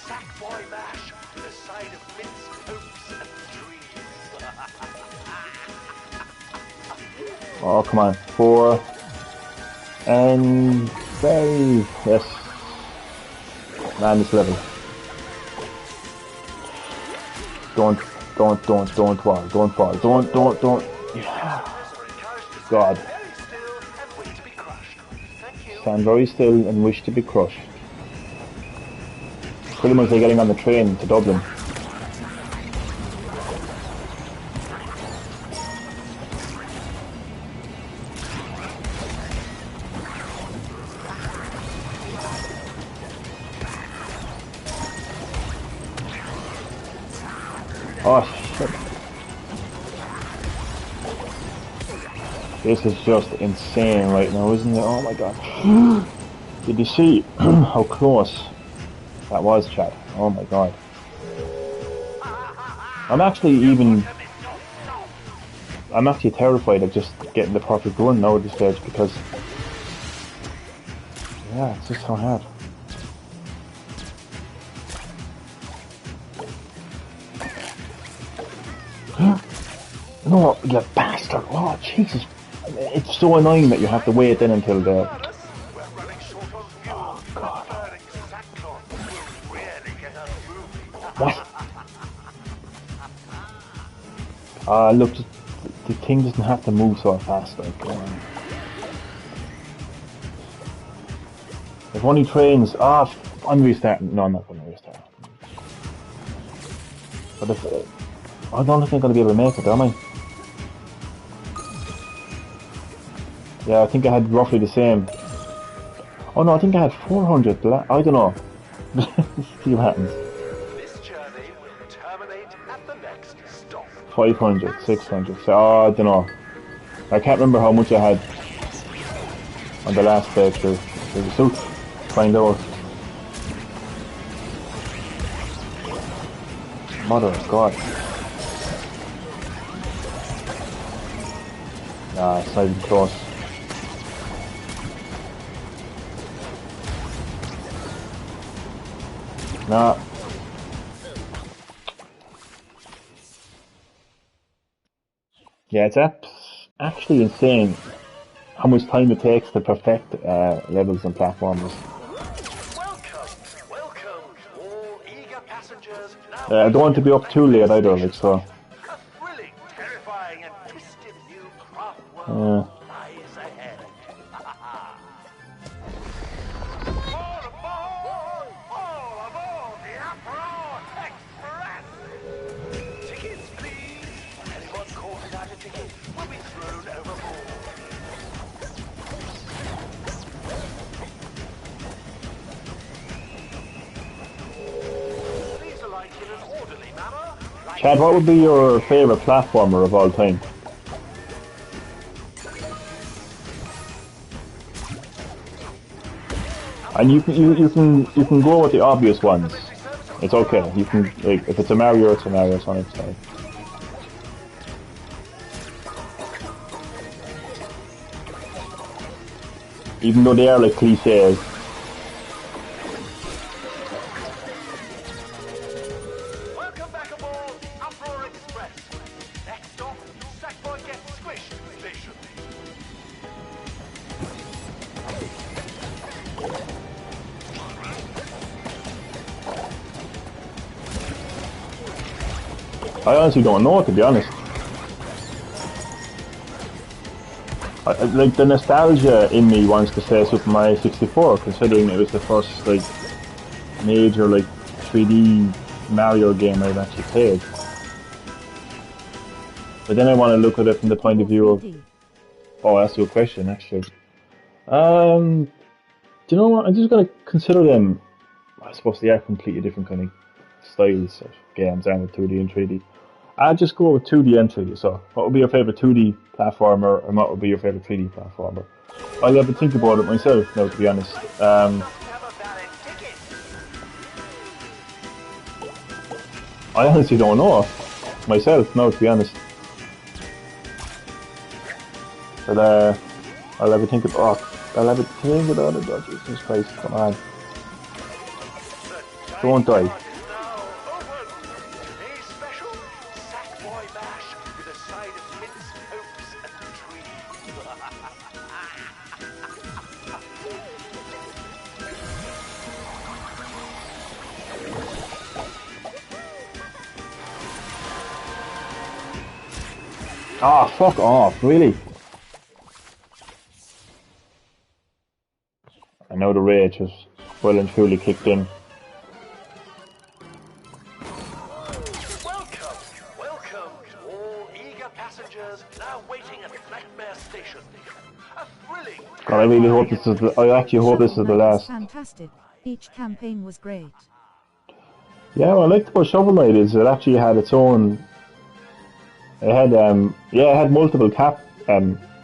Sackboy mash with a side of minced oats and trees. Oh, come on. 4 and 5. Yes. Man, this level. Don't fall. Yeah. God. Stand very still and wish to be crushed. Pretty much they're getting on the train to Dublin. Oh shit. This is just insane right now, isn't it? Oh my god. Did you see how close that was, chat? Oh my god. I'm actually terrified of just getting the perfect run now at this stage, because yeah, it's just so hard. No, you bastard! Oh, Jesus! It's so annoying that you have to wait then until the... Oh, God. Look, the thing doesn't have to move so fast. Like, if only trains. I'm restarting. No, I'm not going to restart. But if I don't think I'm going to be able to make it, am I? Yeah, I think I had roughly the same. Oh no, I think I had 400. I don't know. See what happens. This journey will terminate at the next stop. 500, 600. So, I don't know. I can't remember how much I had on the last playthrough. So, find out. Mother of God. Nah, it's not even close. Nah. Yeah, it's actually insane how much time it takes to perfect levels and platformers. Welcome, all eager passengers. I don't want to be up too late either, like so. A thrilling, terrifying, and twisted new craft world lies ahead. All aboard the Uproar Express! Tickets, please. Anyone caught without a ticket will be thrown overboard. Please alight in an orderly manner. Chad, what would be your favourite platformer of all time? And you can go with the obvious ones. It's okay. You can, like, if it's a Mario, it's a Mario. Sonic's fine. Even though they are like cliches. Welcome back aboard Uproar Express. Next stop, Sackboy Gets Squished Station. I honestly don't know, to be honest. Like, the nostalgia in me wants to say Super Mario 64, considering it was the first, like, major, like, 3D Mario game I've actually played. But then I want to look at it from the point of view of... Oh, that's a good question, actually. Do you know what? I'm just going to consider them... I suppose they are completely different kind of styles of games, and with 2D and 3D. I'd just go with 2D and 3D. So, what would be your favourite 2D platformer, and what would be your favourite 3D platformer? I'll have to think about it myself now, to be honest. I honestly don't know myself now, to be honest. But I'll have to think about it. Oh, Jesus Christ, come on. Don't die. A special Sackboy mash with a side of minced oats and trees. Ah, fuck off, really? I know the rage has well and truly kicked in. Welcome, all eager passengers now waiting at Nightmare Station. A thrilling. God, I really hope this is I actually hope this is the last. Fantastic. Each campaign was great. Yeah, what I liked about Shovel Knight is it actually had its own. It had multiple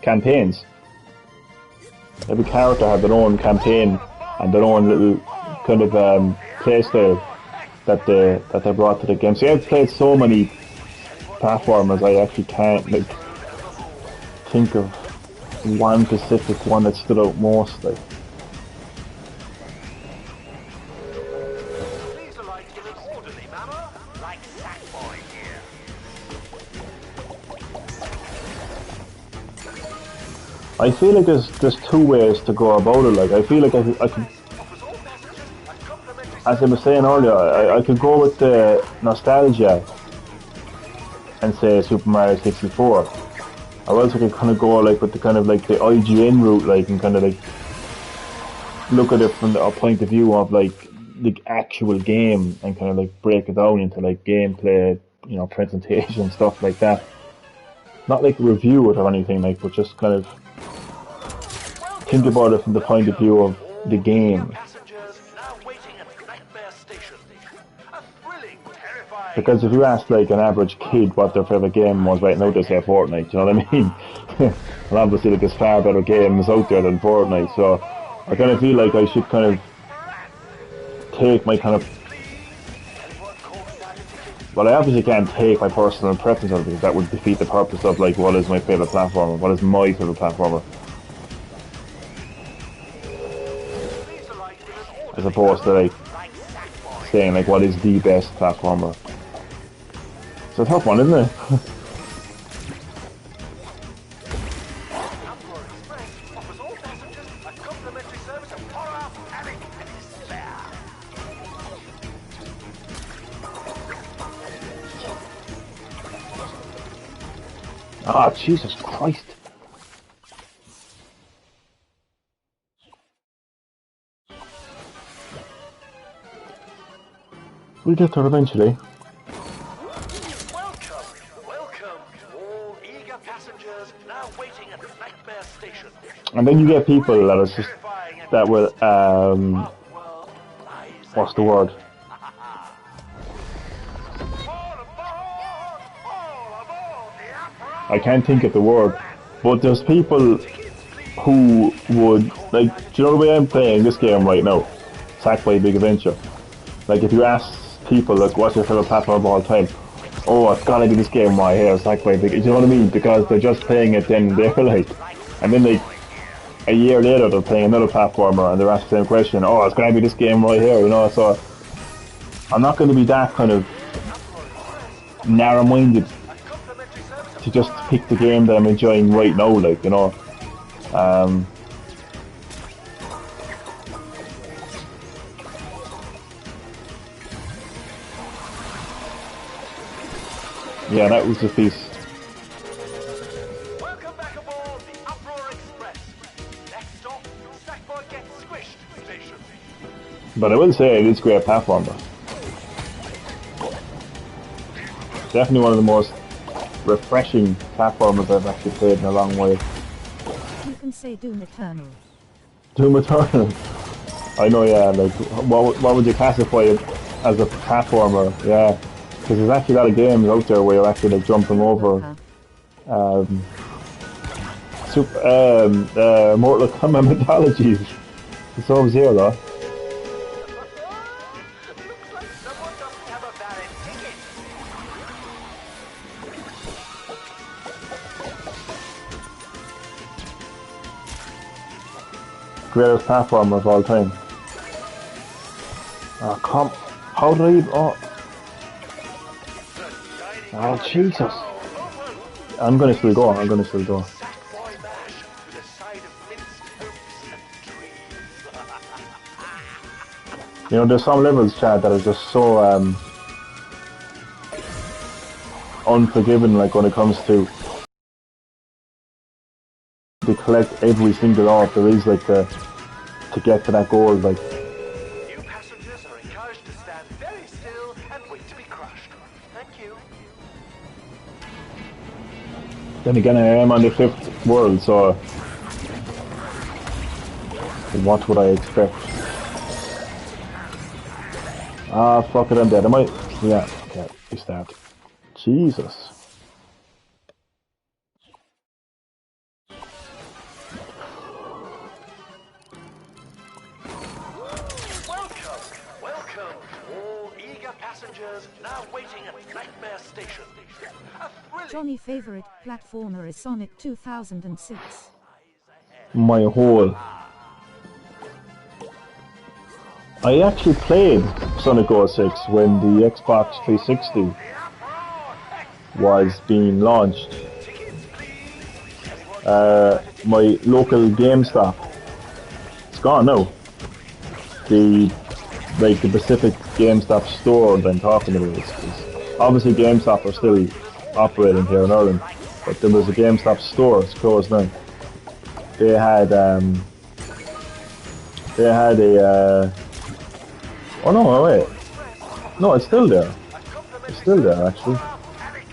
campaigns. Every character had their own campaign and their own little kind of play style that they brought to the game. See, I've played so many platformers, I actually can't like think of one specific one that stood out most. Like. Please alight in an orderly manner, like Sackboy here. I feel like there's two ways to go about it. Like, I feel like I could, as I was saying earlier, I could go with the nostalgia and say Super Mario 64. Or else I could kind of go like with the kind of like the IGN route, like, and kind of like look at it from the point of view of like the actual game and kind of like break it down into like gameplay, you know, presentation, stuff like that. Not like review it or anything, like, but just kind of think about it from the point of view of the game. Because if you ask like an average kid what their favourite game was right now, they say Fortnite, you know what I mean? And obviously like, there's far better games out there than Fortnite, so I kind of feel like I should kind of take my kind of... Well, I obviously can't take my personal preference on it because that would defeat the purpose of like what is my favourite platformer, what is my favourite platformer. As opposed to like saying like what is the best platformer. It's a tough one, isn't it? Ah, Jesus Christ. We'll get there eventually. And then you get people that are just, that will, what's the word? I can't think of the word, but there's people who would, like, do you know the way I'm playing this game right now? Sackboy A Big Adventure. Like, if you ask people, like, what's your favourite platform of all time? Oh, it's gotta be this game right here, Sackboy A Big, you know what I mean? Because they're just playing it then they're like, and then like, a year later they're playing another platformer and they're asked the same question, oh, it's gonna be this game right here, you know, so I'm not gonna be that kind of narrow-minded to just pick the game that I'm enjoying right now, like, you know. Yeah, that was the piece. Welcome back aboard the Uproar Express. Next stop, Sackboy Gets Squished Station. But I will say it is a great platformer. Definitely one of the most refreshing platformers I've actually played in a long while. You can say Doom Eternal. Doom Eternal. I know, yeah, like, what would you classify it as a platformer? Yeah, because there's actually a lot of games out there where you're actually like jumping over Mortal Kombat mythologies. It's over here though. Looks like someone doesn't have a valid ticket. Greatest platformer of all time. Oh, come. How did I even. Oh, Jesus. I'm gonna still go. I'm gonna still go. Sackboy mash with a side of minced oats and trees. You know, there's some levels, Chad, that are just so unforgiving, like when it comes to collect every single orb there is, like to get to that goal, like. New passengers are encouraged to stand very still and wait to be crushed. Thank you. Then again, I am on the 5th world, so what would I expect? Ah, fuck it, I'm dead. Am I? Yeah, okay, we start. Jesus. Welcome, all eager passengers now waiting at Nightmare Station. A thrilling Johnny favorite platformer is Sonic 2006. My whole. I actually played Sonic 06 when the Xbox 360 was being launched. My local GameStop, it's gone now. The Pacific GameStop store that I'm talking about is obviously GameStop are still operating here in Ireland, but there was a GameStop store. It's closed now. They had a. Oh no! Wait. No, it's still there. It's still there actually.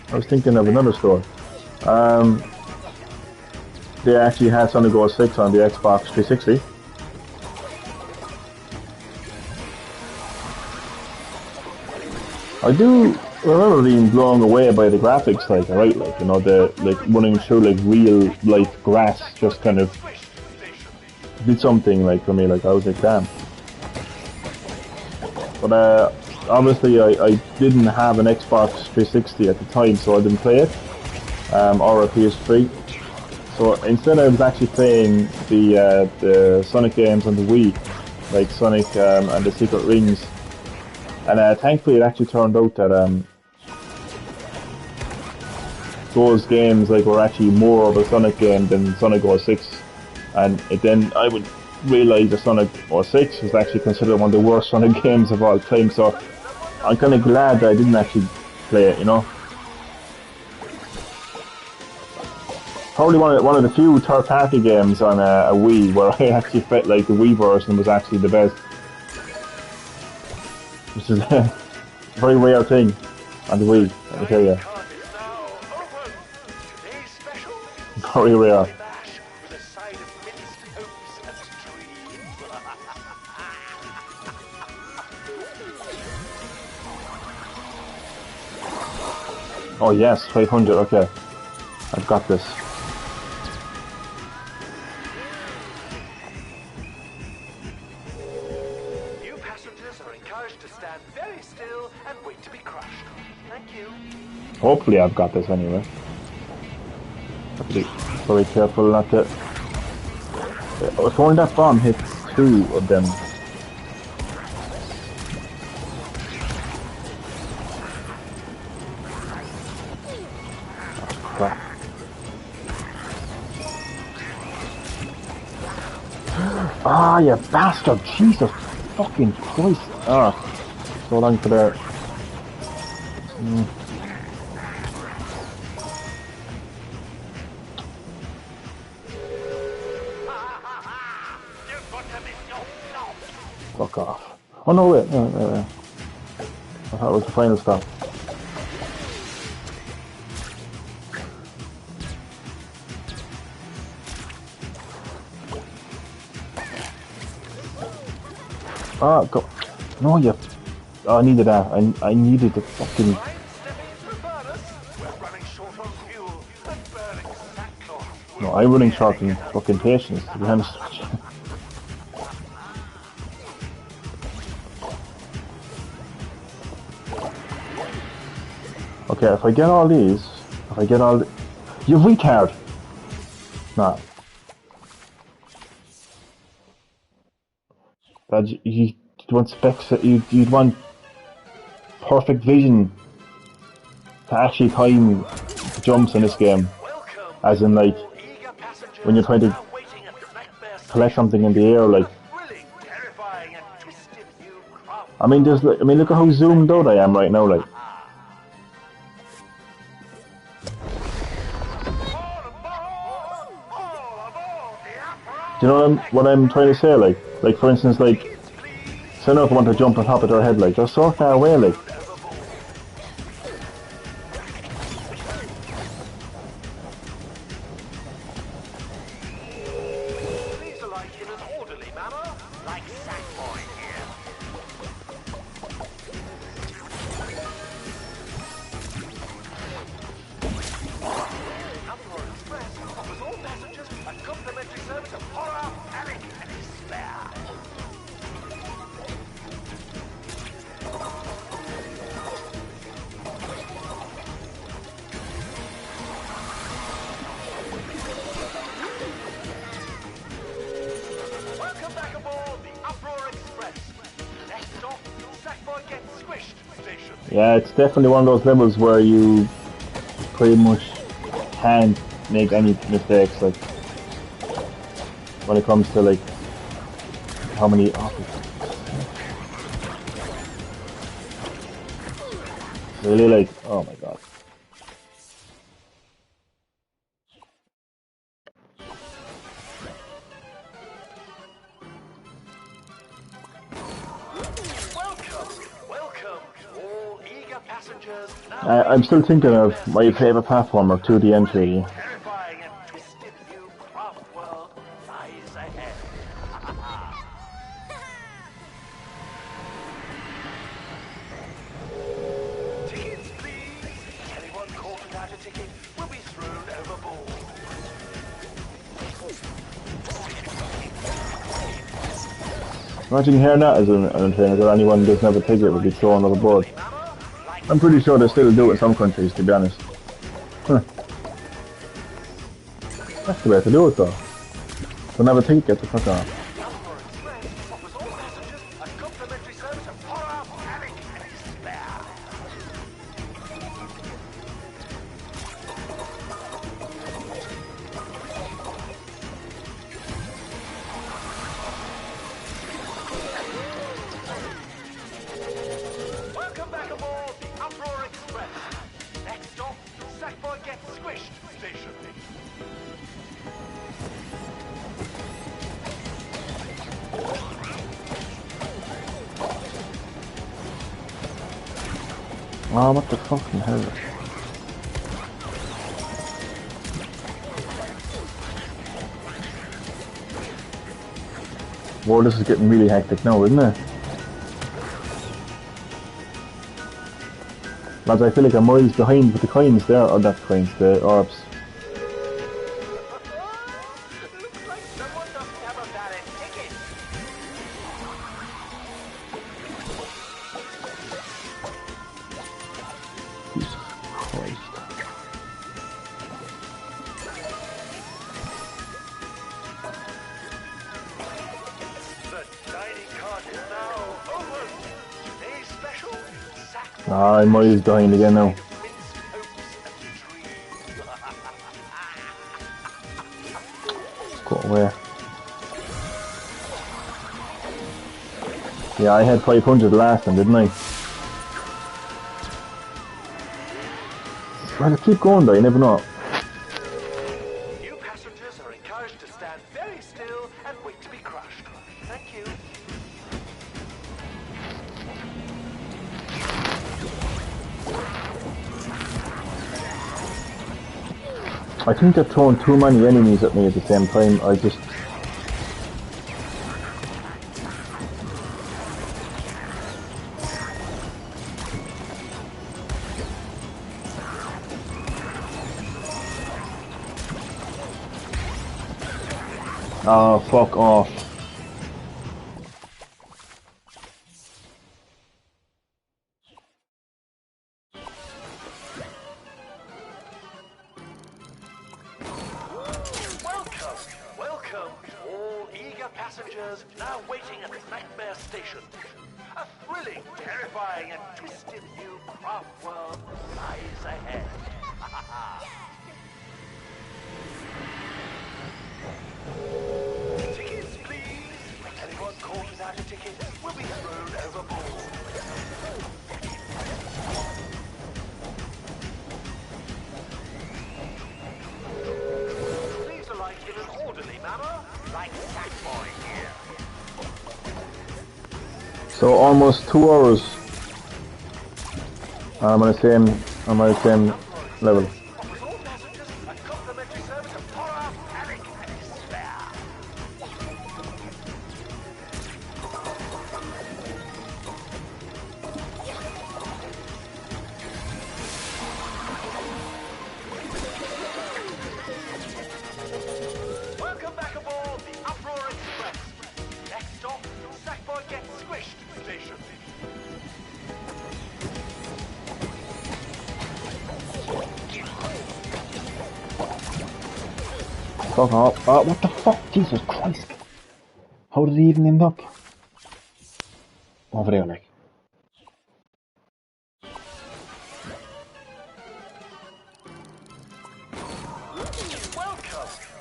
I was thinking of another store. They actually had Sonic 06 on the Xbox 360. I do remember being blown away by the graphics, like, right, like, you know, the, like, running through, like, real life grass just kind of did something, like, for me, like, I was like, damn. But, obviously, I didn't have an Xbox 360 at the time, so I didn't play it, or a PS3. So instead I was actually playing the Sonic games on the Wii, like Sonic and the Secret Rings. And thankfully it actually turned out that those games like were actually more of a Sonic game than Sonic 06. And then I would realise that Sonic 06 was actually considered one of the worst Sonic games of all time. So I'm kind of glad that I didn't actually play it, you know. Probably one of the few third-party games on a Wii where I actually felt like the Wii version was actually the best. Which is a very rare thing on the Wii, let me tell you. Very rare. Oh yes, 500, okay. I've got this. Hopefully I've got this anyway. Have to be very careful not to... If only that bomb hits two of them. Oh, crap. Ah, you bastard! Jesus fucking Christ! Ah, so long for that. Fuck off. Oh no, wait. I thought it was the final stop. Ah, go. No, you. Oh, I needed that. I needed the fucking. No, I'm running short on fucking patience, to be honest with you. Okay, if I get all these, you retard! Nah. That you'd want specs, you'd want perfect vision to actually time the jumps in this game. As in, like, when you're trying to collect something in the air, like. I mean, look at how zoomed out I am right now, like. Do you know what I'm trying to say? Like for instance, like, say if I want to jump on top of their head, like, they're so far away, like. These are like in an orderly manner, like Sackboy here. Sackboy Express offers all passengers a complimentary service of horror, panic, and despair. Welcome back aboard the Uproar Express. Next stop, Sackboy gets squished station. Yeah, it's definitely one of those levels where you pretty much can't make any mistakes, like, when it comes to, like, how many... Really, like, oh my god. passengers I'm still thinking of my favourite platformer, 2D and 3D. terrifying and twisted new craft world lies ahead. Tickets, please. Anyone caught without a ticket will be thrown overboard. Imagine hearing that as an trainer that anyone who doesn't have a ticket would be thrown overboard. I'm pretty sure they still do it in some countries, to be honest. Huh. That's the way to do it though. Don't have a ticket, get the fuck off. Offers all passengers a complimentary service of horror, panic, and despair. Welcome back aboard the Uproar Express. Next stop, Sackboy gets squished station. Oh, what the fucking hell? Whoa, this is getting really hectic now, isn't it? Lads, I feel like I'm miles behind with the coins there, or not coins, the orbs. Looks like someone doesn't have a valid ticket. Jesus Christ. The dining cart is now open. Today's special, Sackboy. Ah, I'm miles behind again now. Minced hopes and dreams. Go away. Yeah, I had 500 last time, didn't I? Well, keep going though, you never know. New passengers are encouraged to stand very still and wait to be crushed. Thank you. I think they're throwing too many enemies at me at the same time. I just... Oh, fuck off. Welcome, all eager passengers now waiting at Nightmare Station. A thrilling, terrifying, and twisted new craft world lies ahead. Tickets, please. Anyone caught without a ticket will be thrown overboard. Please alight in an orderly manner, like Sackboy here. So almost 2 hours. I'm on the same level. Offers all passengers a complimentary service of horror, panic, and despair. Welcome back aboard the Uproar Express. Next stop, Sackboy gets squished station. Fuck off. Oh, what the fuck? Jesus Christ. How did he even end up over there, like?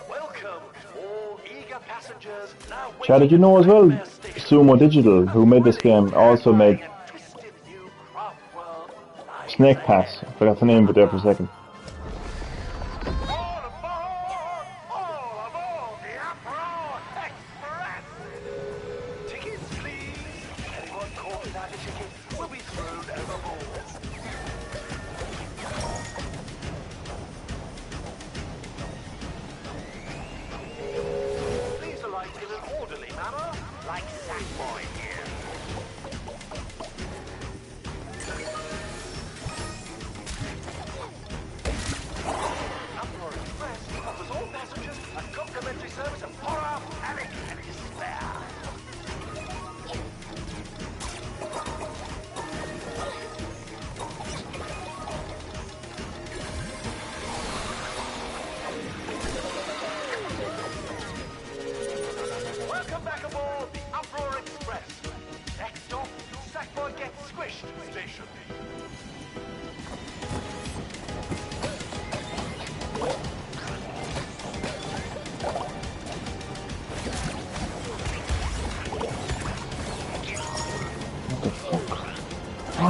Welcome, all eager passengers now waiting. Chad, did you know as well, Sumo Digital, who made this game, also made Snake Pass. I forgot the name of it there for a second. All aboard the Uproar Express! Tickets, please. Anyone caught without a ticket will be thrown overboard.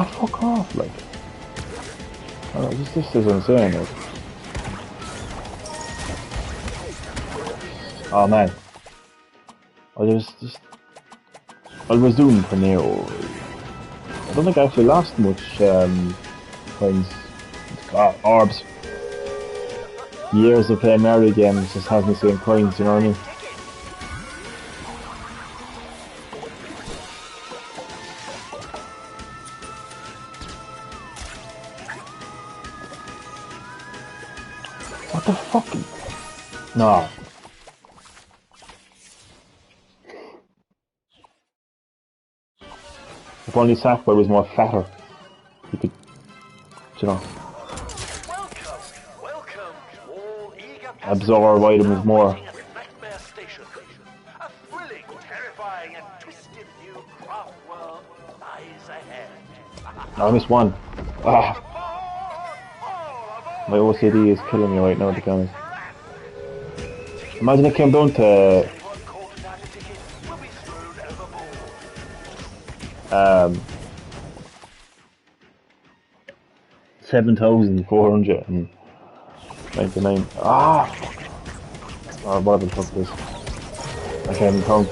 Ah, fuck off, like. Oh, this is insane, like. Oh man. I was doing for Nero. I don't think I actually lost much coins. Orbs. Years of playing Mario games just has me seeing coins, you know what I mean? What the fuck? No. If only Sackboy was more fatter, he could, you know, Welcome, all eager absorb items more. Nightmare Station. A thrilling, terrifying, and twisted new craft world lies ahead. Oh, I missed one. Ah, my OCD is killing me right now, to be honest. Imagine it came down to 7,499. Ah! Or whatever the fuck it is. I can't even count.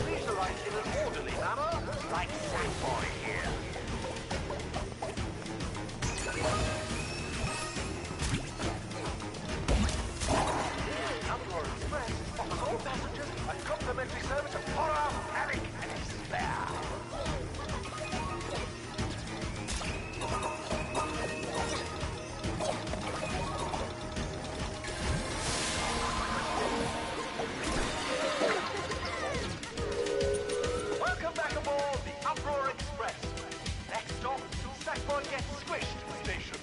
Welcome back aboard the Uproar Express. Next stop, Sackboy gets squished station.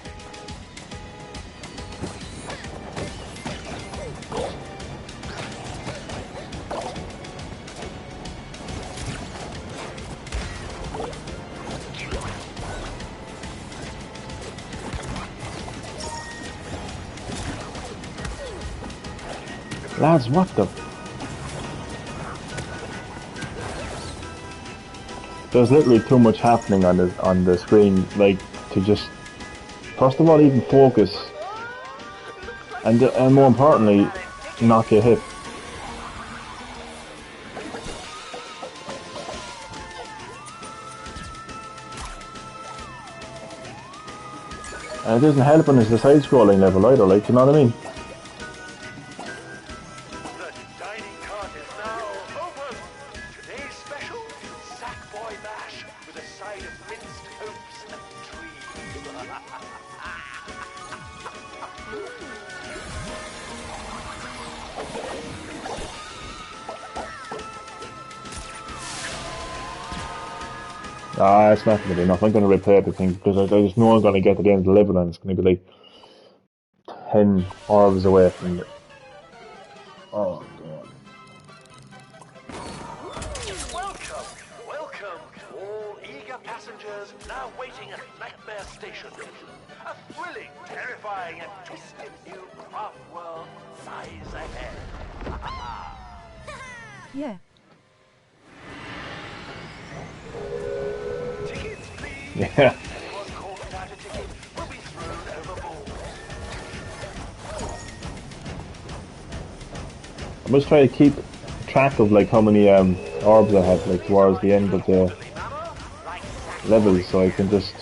Lads, what the? There's literally too much happening on the screen, like, to just, first of all, even focus, and more importantly, not get hit. And it isn't helping as the side-scrolling level either, like, you know what I mean? The dining cart is now open. Today's special, Sackboy Mash with a side of minced hopes and trees. Ah, it's not going to be enough. I'm going to replay everything because I just know I'm going to get to the end of the level and it's going to be like 10 orbs away from it. Oh, God. Welcome, all eager passengers now waiting at Nightmare Station. A thrilling, terrifying, and twisted new craft world lies ahead. Yeah. Tickets, please. Yeah. Anyone caught without a ticket will be thrown overboard. I must try to keep track of like how many orbs I have like towards the end of the levels so I can just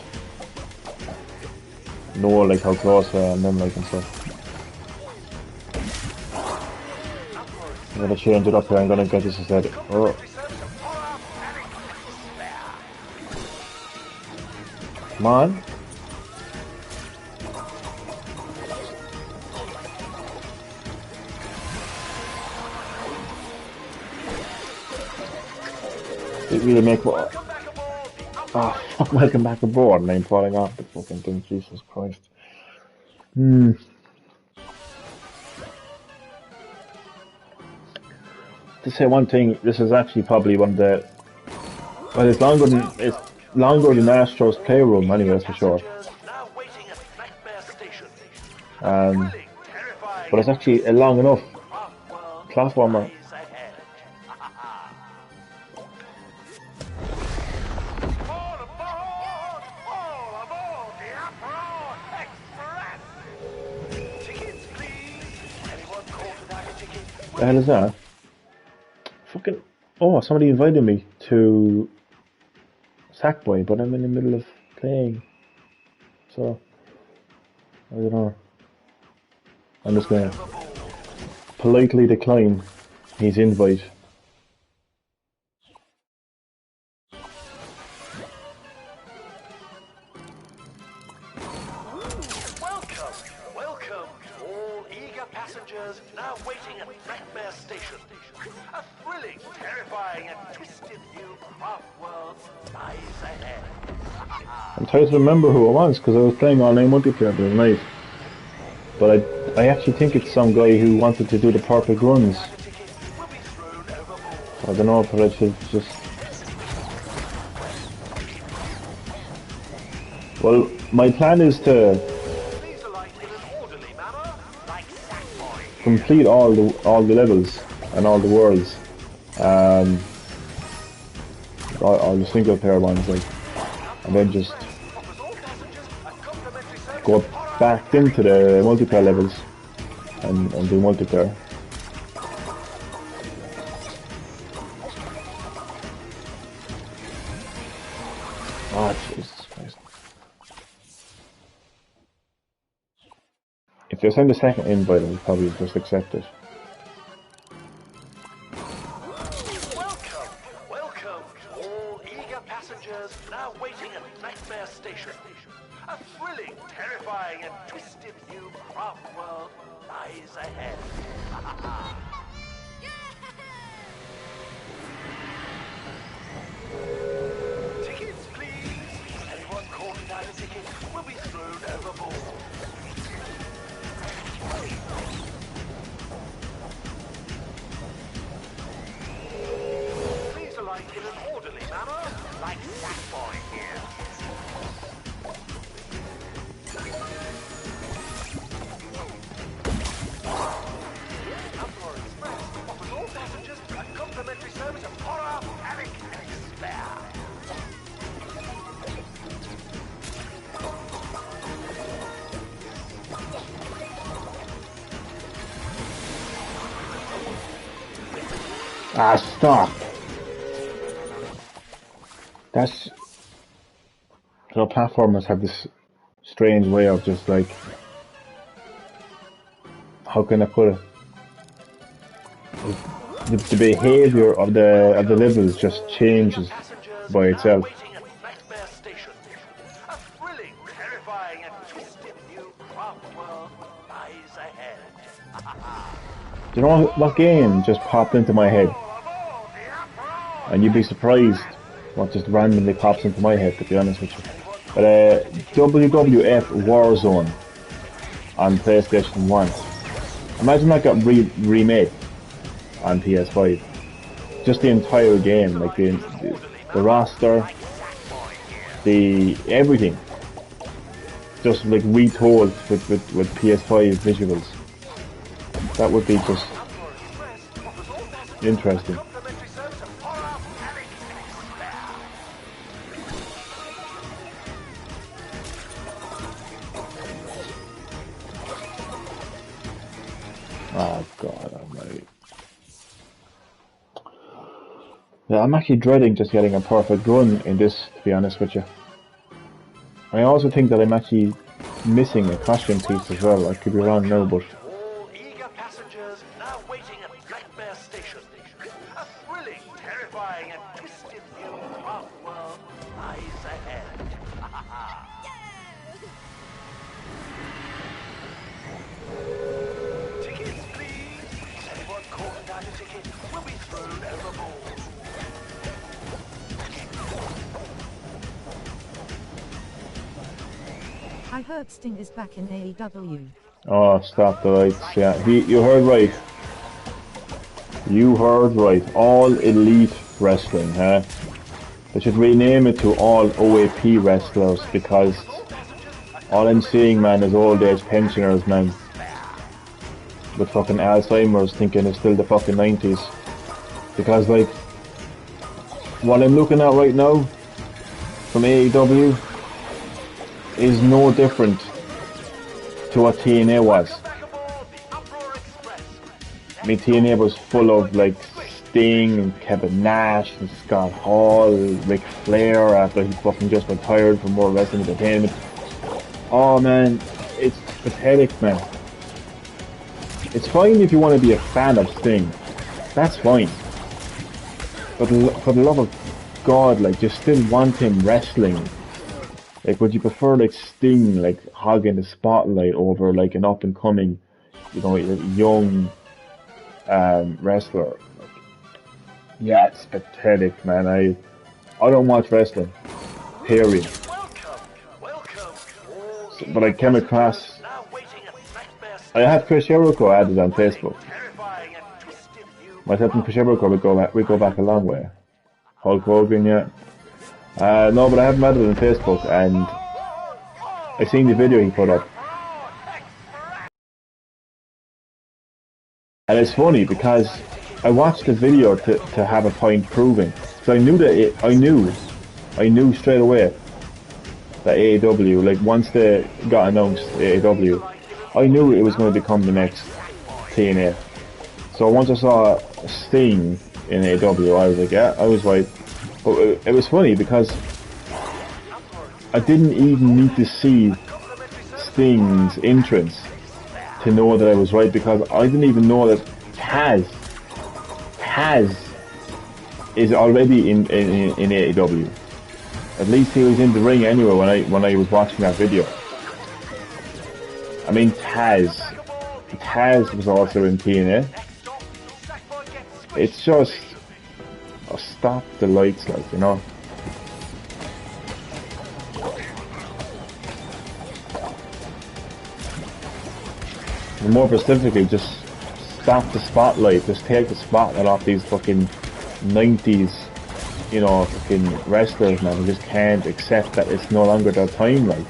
know like how close I am then like and stuff. I'm gonna change it up here, I'm gonna get this instead. Oh. Come on. It really make what? Oh, fuck, welcome back aboard, and I'm falling off the fucking thing, Jesus Christ. To say one thing, this is actually probably one of the, well, it's longer than Astro's Playroom anyway, that's for sure. But it's actually a long enough platformer. The hell is that? Fucking. Oh, somebody invited me to Sackboy, but I'm in the middle of playing. So, I don't know. I'm just gonna politely decline his invite. Welcome, all eager passengers now waiting at Nightmare Station. A thrilling, terrifying, and twisted new craft world lies ahead. I'm trying to remember who it was because I was playing online multiplayer the other night. But I actually think it's some guy who wanted to do the perfect runs. I don't know if I should just. Well, my plan is to complete all the levels and all the worlds, all the single player ones, like, and then just go back into the multiplayer levels and do multiplayer. Oh, Jesus Christ. If they send a second invite, I'll probably just accept it. Welcome, all eager passengers now waiting at Nightmare Station. A thrilling, terrifying, and twisted new craft world lies ahead. Tickets, please. Anyone calling out a ticket will be thrown overboard. Please alight in an orderly manner, like Sackboy here. Emperor Express offers all passengers a complimentary service of horror, panic, and despair. Ah, stop! That's... So platformers have this strange way of just like... How can I put it? The behavior of the levels just changes by itself. Nightmare Station. A thrilling, terrifying, and twisted new craft world lies ahead. Do you know what game just popped into my head? And you'd be surprised what just randomly pops into my head, to be honest with you. But WWF Warzone on PlayStation 1. Imagine that got remade on PS5. Just the entire game, like the roster, the everything, just like retold with PS5 visuals. That would be just interesting. Oh God Almighty! Yeah, I'm actually dreading just getting a perfect run in this, to be honest with you. I also think that I'm actually missing a costume piece as well. I could be wrong now, but. All eager passengers now waiting at Nightmare Station. A thrilling, terrifying, and twisted new craft world lies ahead. Tickets, please. Anyone calling out a ticket will be thrown overboard. I heard Sting is back in AEW. Oh, stop the lights. Yeah, you heard right. You heard right. All Elite Wrestling, huh? They should rename it to All OAP Wrestlers because all I'm seeing, man, is old age pensioners, man. With fucking Alzheimer's thinking it's still the fucking 90s. Because, like, what I'm looking at right now from AEW is no different to what TNA was. my TNA was full of like Sting and Kevin Nash and Scott Hall, Ric Flair after he fucking just retired from World Wrestling Entertainment. Oh man, it's pathetic, man. It's fine if you want to be a fan of Sting, that's fine. But for the love of God, like, you still want him wrestling. Like, would you prefer like Sting, like, hogging the spotlight over like an up and coming, you know, young wrestler? Like, yeah, it's pathetic, man. I don't watch wrestling, period. But I came across, I have Chris Jericho added on Facebook. Myself and Chris Jericho, we go back a long way. Hulk Hogan, yeah. No, but I have him added on Facebook, and I seen the video he put up. And it's funny because I watched the video to have a point proving. So I knew that I knew straight away that AEW, like once they got announced AEW, I knew it was going to become the next TNA. So once I saw Sting in AEW, I was like, yeah, I was right. But it was funny because I didn't even need to see Sting's entrance to know that I was right, because I didn't even know that Taz is already in AEW. At least he was in the ring anyway when I was watching that video. I mean, Taz was also in TNA. It's just, oh, stop the lights, like, you know. And more specifically, just stop the spotlight. Just take the spotlight off these fucking 90s, you know, fucking wrestlers, man. Who just can't accept that it's no longer their time, like.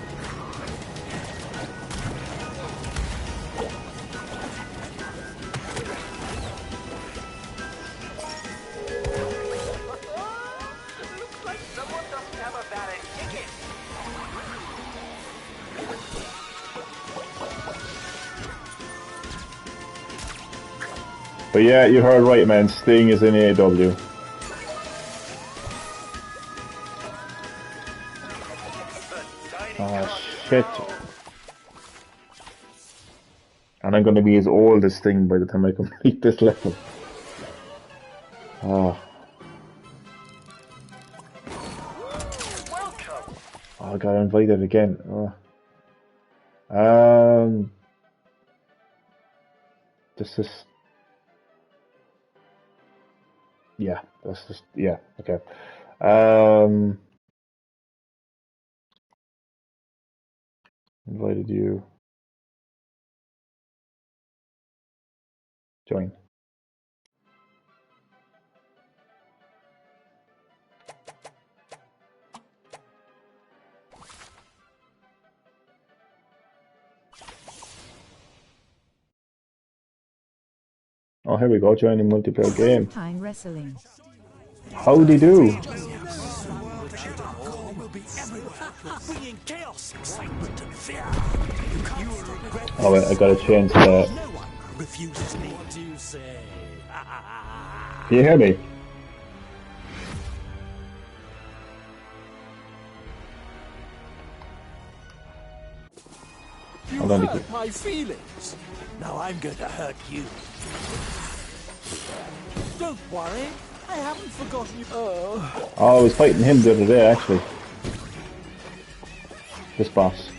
But yeah, you heard right, man. Sting is in AEW. Oh shit. And I'm gonna be as old as Sting by the time I complete this level. Oh. Oh, I got invited again. Oh. This is... Yeah, that's just... Yeah, okay. Invited you. Join. Oh, here we go, joining multiplayer game. Time wrestling. How'd he do? Oh wait, I gotta change that. Can you hear me? You hurt my feelings. Now I'm going to hurt you. Don't worry, I haven't forgotten you. Oh, I was fighting him the other day, actually. This boss.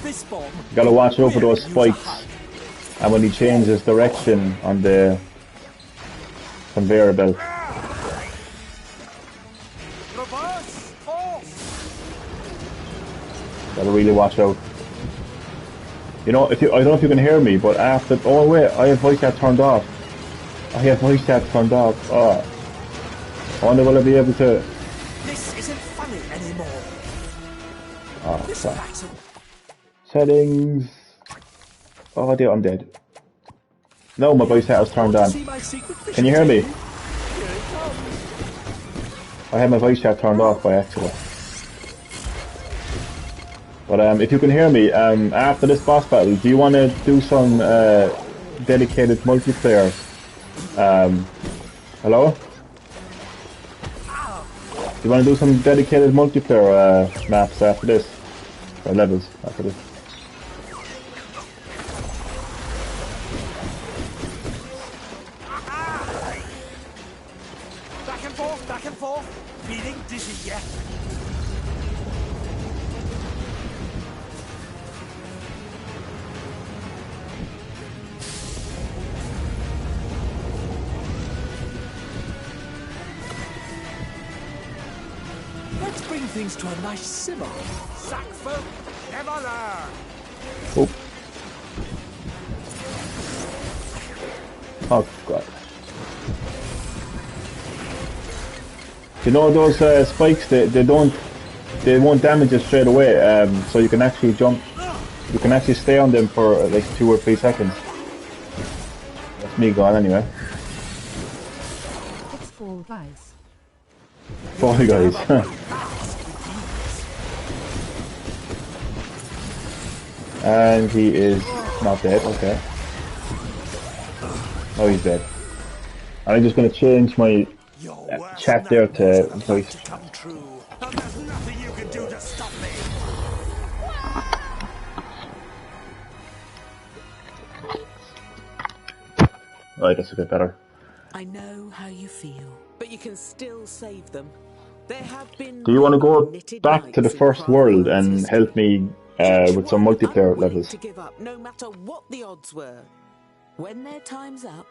This bomb. You gotta watch out for those spikes. And when he changes direction on the conveyor belt. Reverse off. Gotta really watch out. You know, I don't know if you can hear me, but after... Oh wait, I have voice chat turned off. I have voice chat turned off. Oh. I wonder will I be able to... This isn't funny anymore. Oh, sorry. Settings... Oh dear, I'm dead. No, my voice chat was turned on. Can you hear me? I had my voice chat turned off by accident. But if you can hear me, after this boss battle, do you want to do some dedicated multiplayer? Hello? Do you want to do some dedicated multiplayer maps after this? Or levels after this? Back and forth. Feeling dizzy yet? Let's bring things to a nice simmer. Sack folk never learn. Oh. Oh god. You know those spikes? They won't damage it straight away. So you can actually jump. You can actually stay on them for like 2 or 3 seconds. That's me gone anyway. It's Fall Guys. Fall Guys. And he is not dead. Okay. Oh, he's dead. I'm just going to change my chat there to voice. Come true, and there's nothing you can do to stop me. Right, that's a bit better. I know how you feel, but you can still save them. There have been. Do you want to go knitted back to the knights in first Craft world World's and history. help me Each with some one multiplayer unwilling levels? to give up, no matter what the odds were. When their time's up,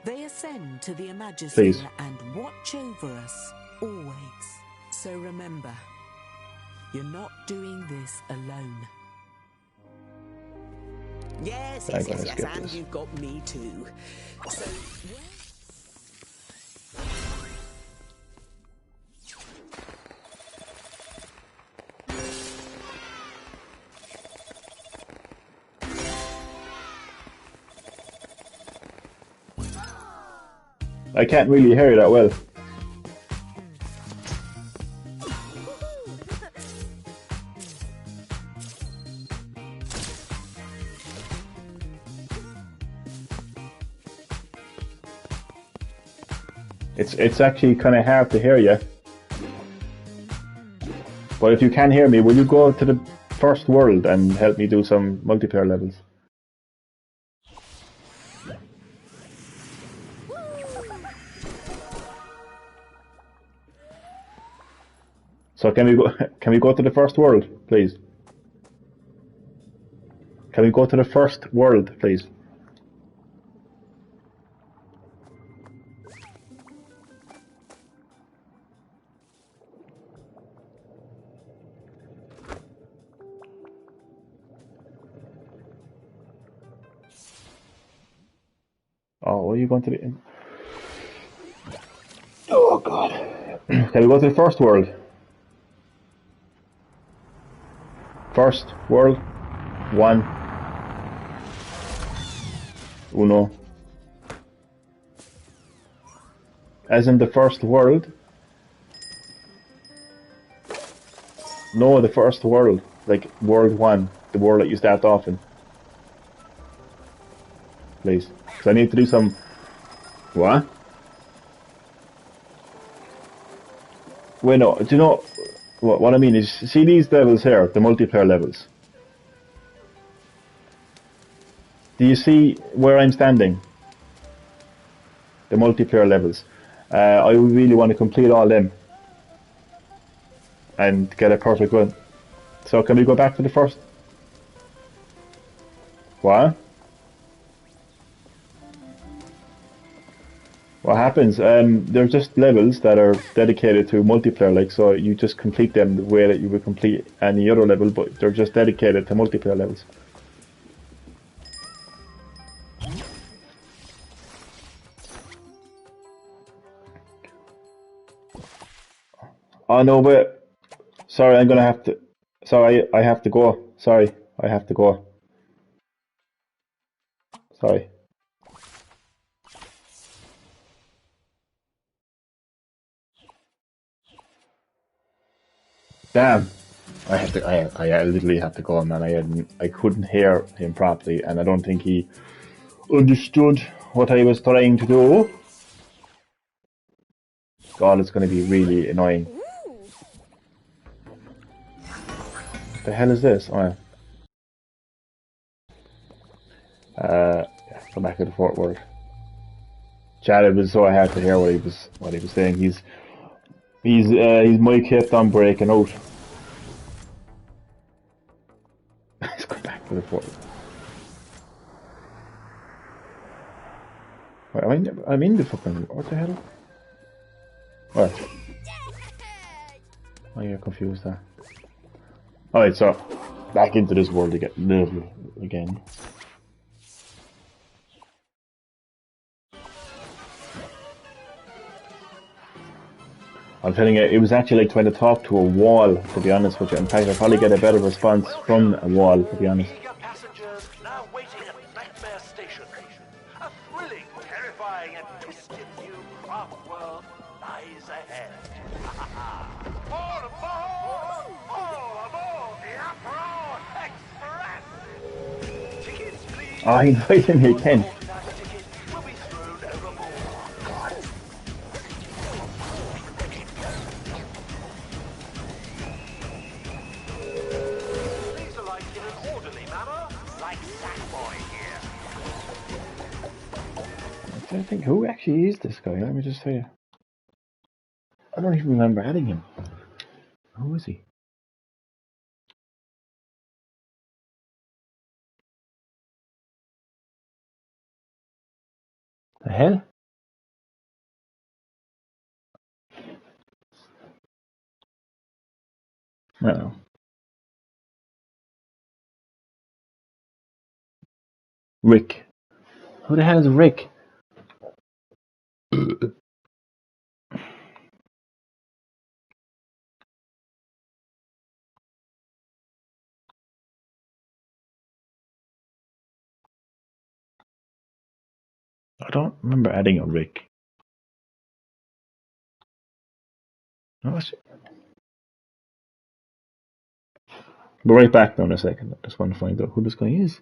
they ascend to the Imagisphere Please. and watch over us always. So remember, you're not doing this alone. Yes, I'm yes, gonna yes, yes, skip and this. you've got me too. So. I can't really hear you that well. It's actually kind of hard to hear you. But if you can hear me, will you go to the first world and help me do some multiplayer levels? So can we go? Can we go to the first world, please? Can we go to the first world, please? Oh, where are you going to the? Oh God! Can we go to the first world? First world, 1, uno. As in the first world? No, the first world, like world 1, the world that you start off in. Please, because I need to do some. What? Wait, no. Do you know what I mean? Is see these levels here, the multiplayer levels. Do you see where I'm standing? The multiplayer levels. I really want to complete all them and get a perfect run. So can we go back to the first? What? What happens? They're just levels that are dedicated to multiplayer, like, so you just complete them the way that you would complete any other level, but they're just dedicated to multiplayer levels. Oh no, but sorry, I'm gonna have to. Sorry, I have to go. Sorry, I have to go. Sorry. Damn. I literally had to go, man. I couldn't hear him properly, and I don't think he understood what I was trying to do. God, it's going to be really annoying. What the hell is this? Oh, yeah. Go back to the Fort World. Chad, it was so hard to hear what he was saying. His mic kept on breaking out. Let's go back to the Fort World. Wait, I'm in the fucking... What the hell? What? Oh, you're confused there. Alright, so back into this world again. I'm telling you, it was actually like trying to talk to a wall, to be honest with you. In fact, I'll probably get a better response from a wall, to be honest. Eager passengers now waiting at Nightmare Station. A thrilling, terrifying, and twisted new craft world lies ahead. All aboard the Uproar Express! Tickets, please. Oh, he invited me again. Will be thrown overboard. Please alight in an orderly manner, like Sackboy here. I think, who actually is this guy? Let me just tell you. I don't even remember adding him. Who is he? The hell? I don't know. Rick. Who the hell is Rick? I don't remember adding a Rick. No, we'll right back now in a second. I just want to find out who this guy is.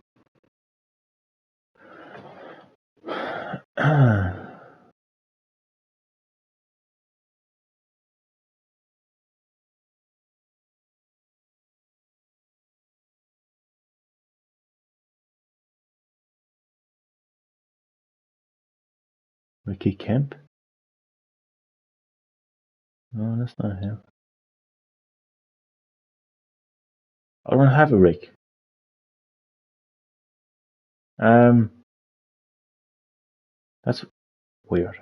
Ricky Kemp? No, that's not him. I don't have a Rick. That's weird.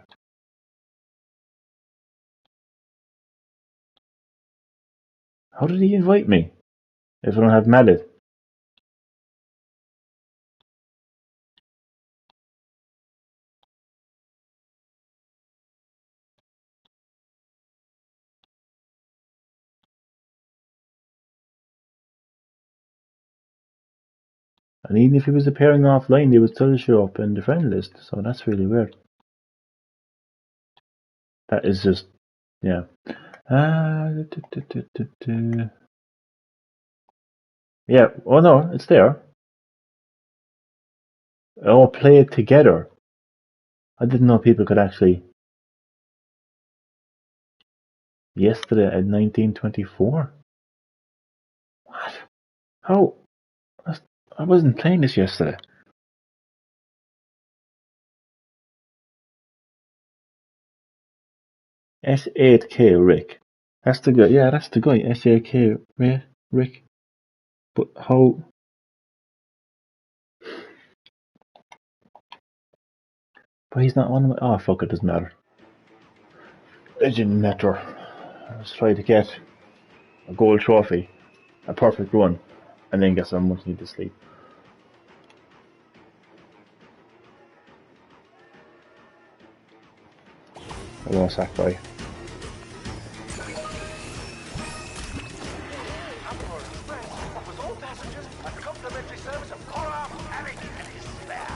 How did he invite me if I don't have Mallet? And even if he was appearing offline, they would still show up in the friend list. So that's really weird. That is just, yeah. Yeah. Oh no, it's there. Oh, play it together. I didn't know people could actually. Yesterday at 1924. What? How? I wasn't playing this yesterday. S8K Rick. That's the guy. Yeah, that's the guy. S8K Rick. But how? But he's not one of my. Oh fuck! It doesn't matter. It didn't matter. Let's try to get a gold trophy, a perfect run, and then get some much needed sleep. Hello, Sackboy. Uproar Express offers all passengers a complimentary service of horror, panic, and despair.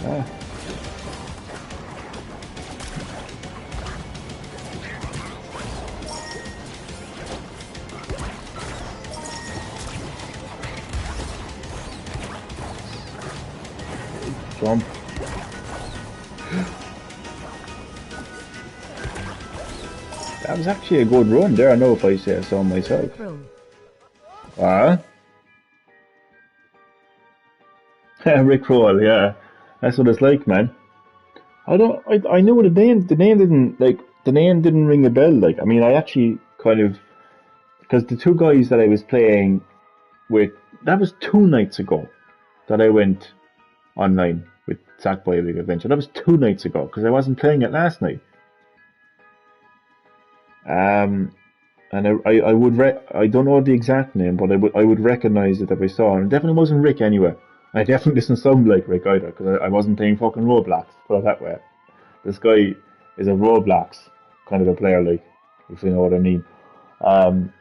Ah. Jump. That was actually a good run there, I know if I say so myself. Ah? Rickroll, yeah. That's what it's like, man. I knew the name didn't ring a bell, like, I mean, I actually kind of, because the two guys that I was playing with, that was 2 nights ago that I went online with Sackboy A Big Adventure. That was 2 nights ago, because I wasn't playing it last night. And I would I don't know the exact name, but I would recognize it if I saw it. And it definitely wasn't Rick anyway. I definitely doesn't sound like Rick either, because I wasn't playing fucking Roblox, put it that way. This guy is a Roblox kind of a player, like, if you know what I mean.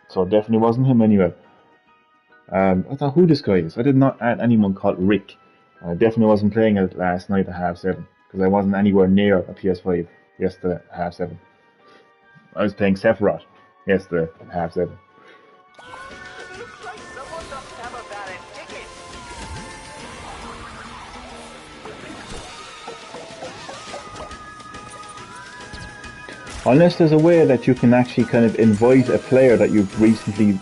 So it definitely wasn't him anyway. I thought, who this guy is? I did not add anyone called Rick. I definitely wasn't playing it last night at 7:30, because I wasn't anywhere near a PS5 yesterday at 7:30. I was playing Sephiroth yesterday at 7:30. Looks like someone doesn't have a valid ticket. Unless there's a way that you can actually kind of invite a player that you've recently...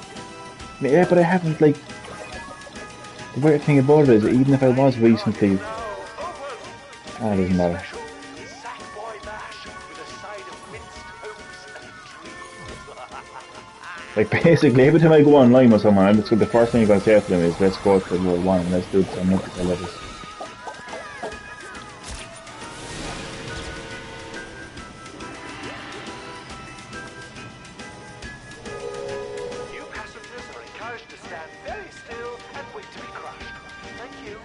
Yeah, but I haven't, like... The weird thing about it is, even if I was recently... Ah, it doesn't matter. Sackboy mash with a side of minced oats and Like, basically, every time I go online with someone, the first thing I'm going to say to them is, let's go to World 1 and let's do some multiplayer levels. New passengers are encouraged to stand very still and wait to be crushed. Thank you.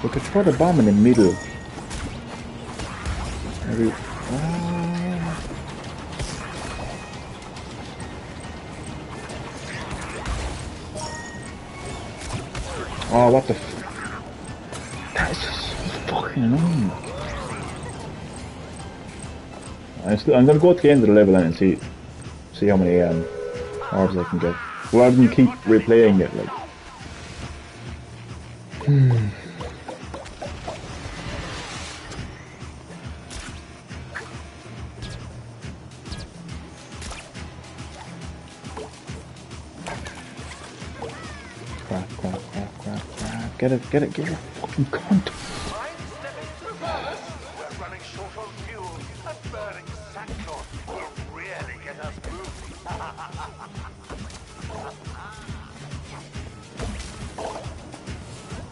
We could throw the bomb in the middle. Maybe... Oh, what the That's just fucking annoying. I'm gonna go to the end of the level and see how many orbs I can get. Rather than keep replaying it, like. Crap. Get it, fucking cunt. I'm stepping through first. We're running short on fuel, and burning sackcloth will really get us moving.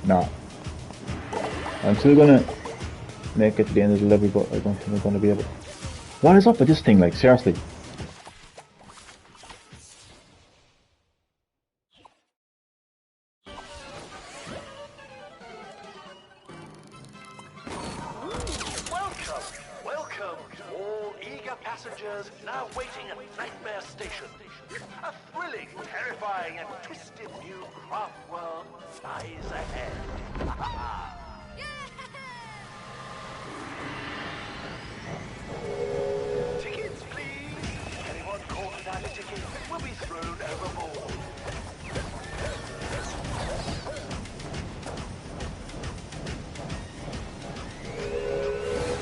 No. I'm still gonna make it to the end of the level, but I don't think I'm gonna be able. What is up with this thing, like, seriously? Welcome, all eager passengers now waiting at Nightmare Station. A thrilling, terrifying, and twisted new craft world lies ahead. Tickets, please. Anyone caught without a ticket will be thrown overboard.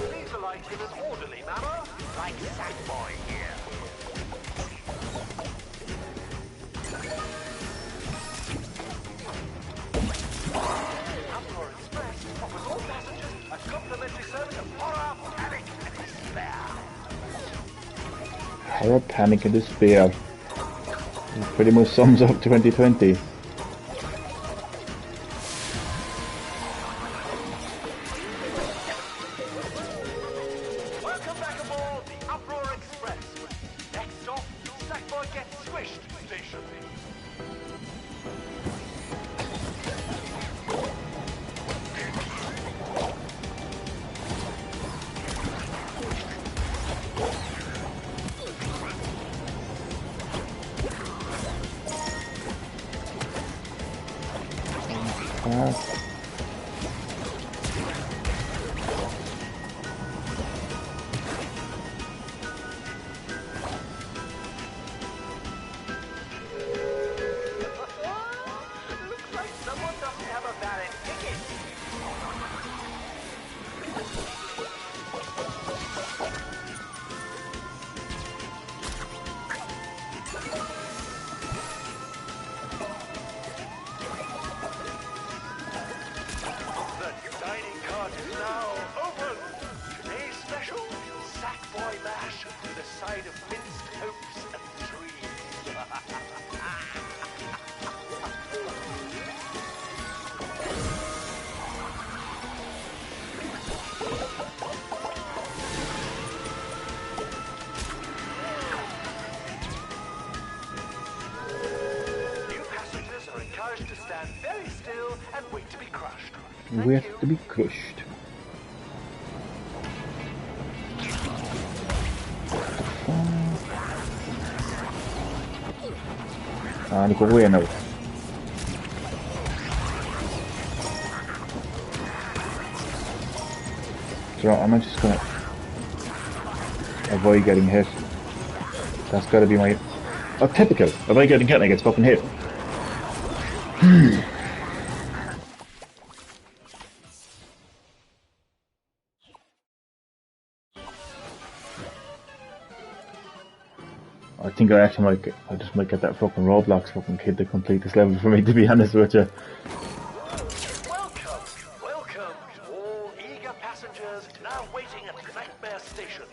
Please alight in an orderly manner, like Sackboy here. Uproar Express offers all passengers a complimentary service of horror, panic, and despair. Horror, panic, and despair. It pretty much sums up 2020. Welcome back aboard the Uproar Express. Next stop, Sackboy Gets Squished Station. Looks like someone doesn't have a valid ticket. The dining cart is now open. Today's special, Sackboy mash with a side of minced oats and trees. New passengers are encouraged to stand very still and wait to be crushed. Thank We you. have to be crushed. And go away now. So I'm just gonna avoid getting hit. That's gotta be my... Oh, typical. Avoid getting hit and I get fucking hit. I think I actually might I just might get that fucking Roblox fucking kid to complete this level for me, to be honest with you. Welcome, welcome, all eager passengers now waiting at Nightmare Station.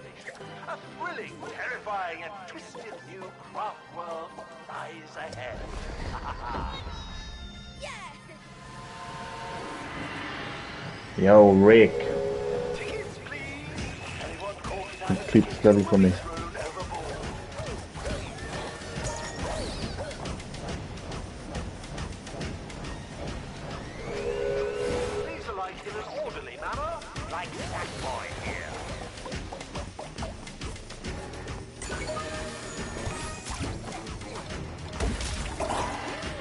A thrilling, terrifying, and twisted new craft world lies ahead. Yo, Rick. Tickets, please. Anyone caught in Complete this level for me. thrown overboard? Please alight in an orderly manner, like Sackboy here.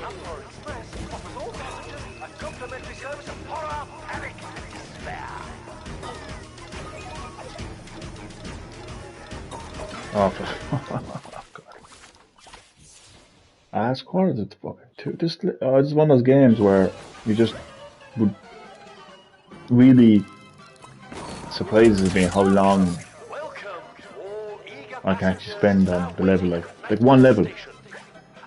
Uproar Express offers all passengers a complimentary service of horror, panic, and despair. Oh, it's quite a fucking this is one of those games where you just would really surprises me how long Welcome, all eager I can actually passengers spend now on the level, waiting like at one level. station.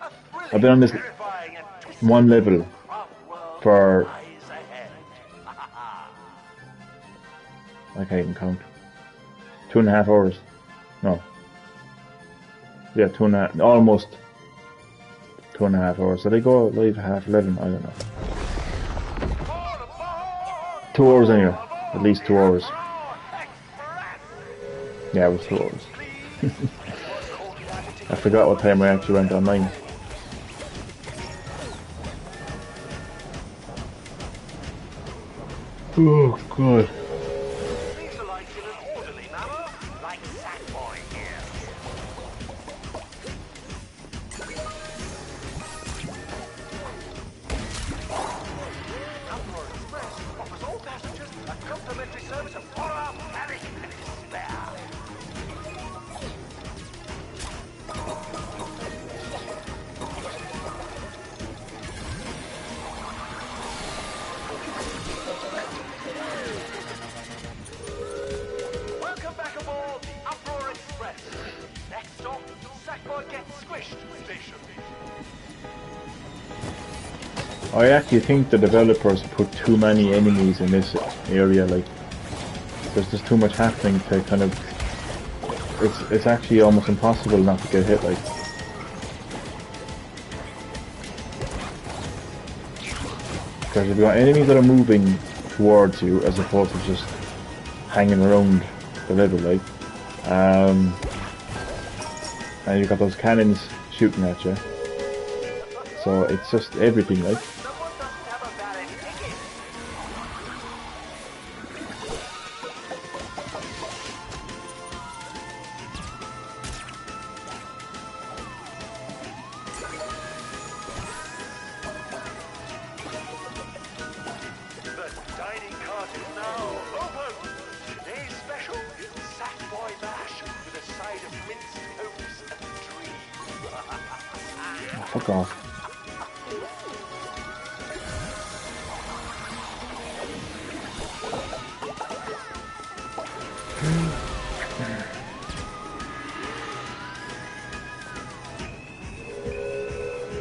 A thrilling, I've been on this terrifying, and twisted one level craft world for lies ahead. I can't even count. 2.5 hours. No. Yeah, almost 2.5 hours. Did I go live at 11:30? I don't know. 2 hours anyway. At least 2 hours. Yeah, it was 2 hours. I forgot what time I actually went online. Oh god. Please alight in an orderly manner, like Sackboy here. Uproar Express offers all passengers a complimentary service of horror, panic, and despair. Welcome back aboard the Uproar Express. Next stop, Sackboy gets squished station. I actually think the developers put too many enemies in this area, like there's just too much happening to kind of it's actually almost impossible not to get hit, like. Because you've got enemies that are moving towards you as opposed to just hanging around the level, like. And you've got those cannons shooting at you. So it's just everything, like. Someone doesn't have a valid ticket. Fuck off.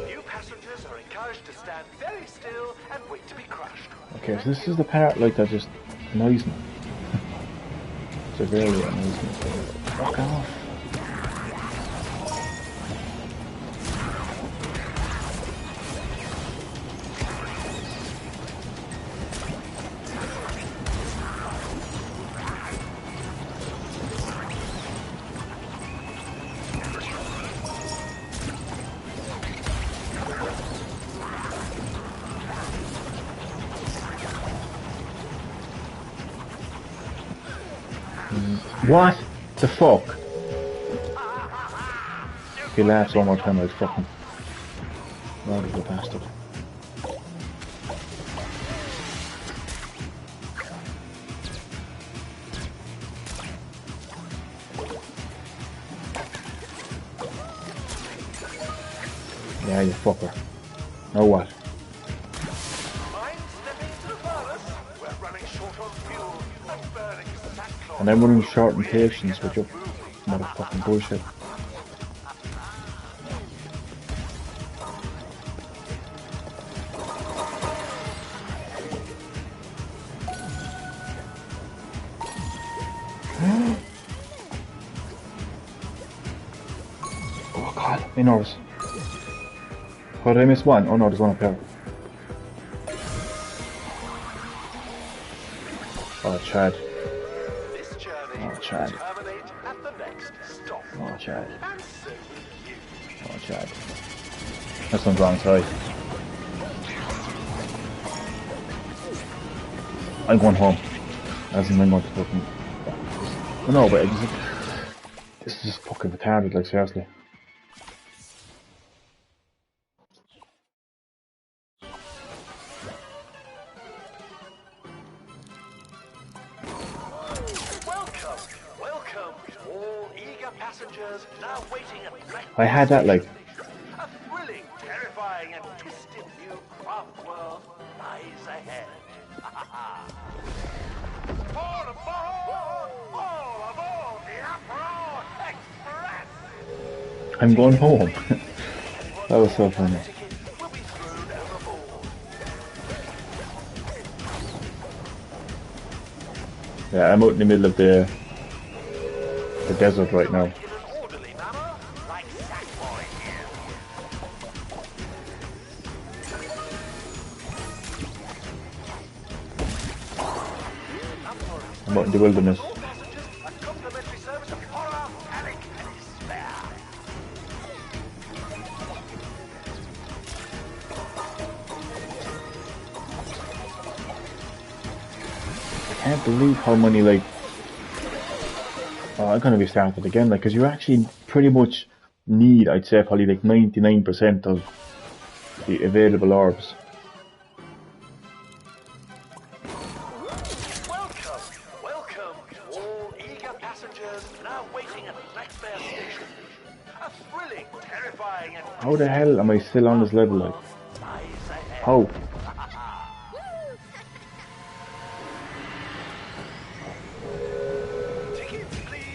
New passengers are encouraged to stand very still and wait to be crushed. Okay, so this is the part like that just annoys me. Severely annoys me. Fuck off. What the fuck? If he laughs one more time, I'd fucking murder the bastard. Yeah, you fucker. Now what? Mind stepping into the furnace? We're running short on fuel and burning sackcloth. And I'm running short on patience with your motherfucking bullshit. Oh god, I'm nervous. How did I miss one? Oh no, there's one up here. Oh, Chad. This journey Oh, Chad. will terminate at the next stop. Oh, Chad. And so will you. Oh, Chad. That sounds wrong, sorry. I'm going home. As in, I'm going to fucking... Oh, no, but this is just fucking retarded, like, seriously. Welcome, all eager passengers now waiting at the I had that, like... A thrilling, terrifying, and twisted new craft world lies ahead. All aboard! All aboard the Uproar Express! I'm going home. That was so funny. Tickets will be thrown overboard. Yeah, I'm out in the middle of the desert right now. In an orderly manner, like Sackboy here. I'm out in the wilderness. All passengers, a complimentary service of horror, panic, and despair. I can't believe how many, like... Oh, I'm gonna be started again, like, because you actually pretty much need, I'd say, probably like 99% of the available orbs. Welcome, all eager passengers now waiting at Blackbear Station. A thrilling, terrifying, and How the hell am I still on this level, like? lies ahead. How? Tickets, please.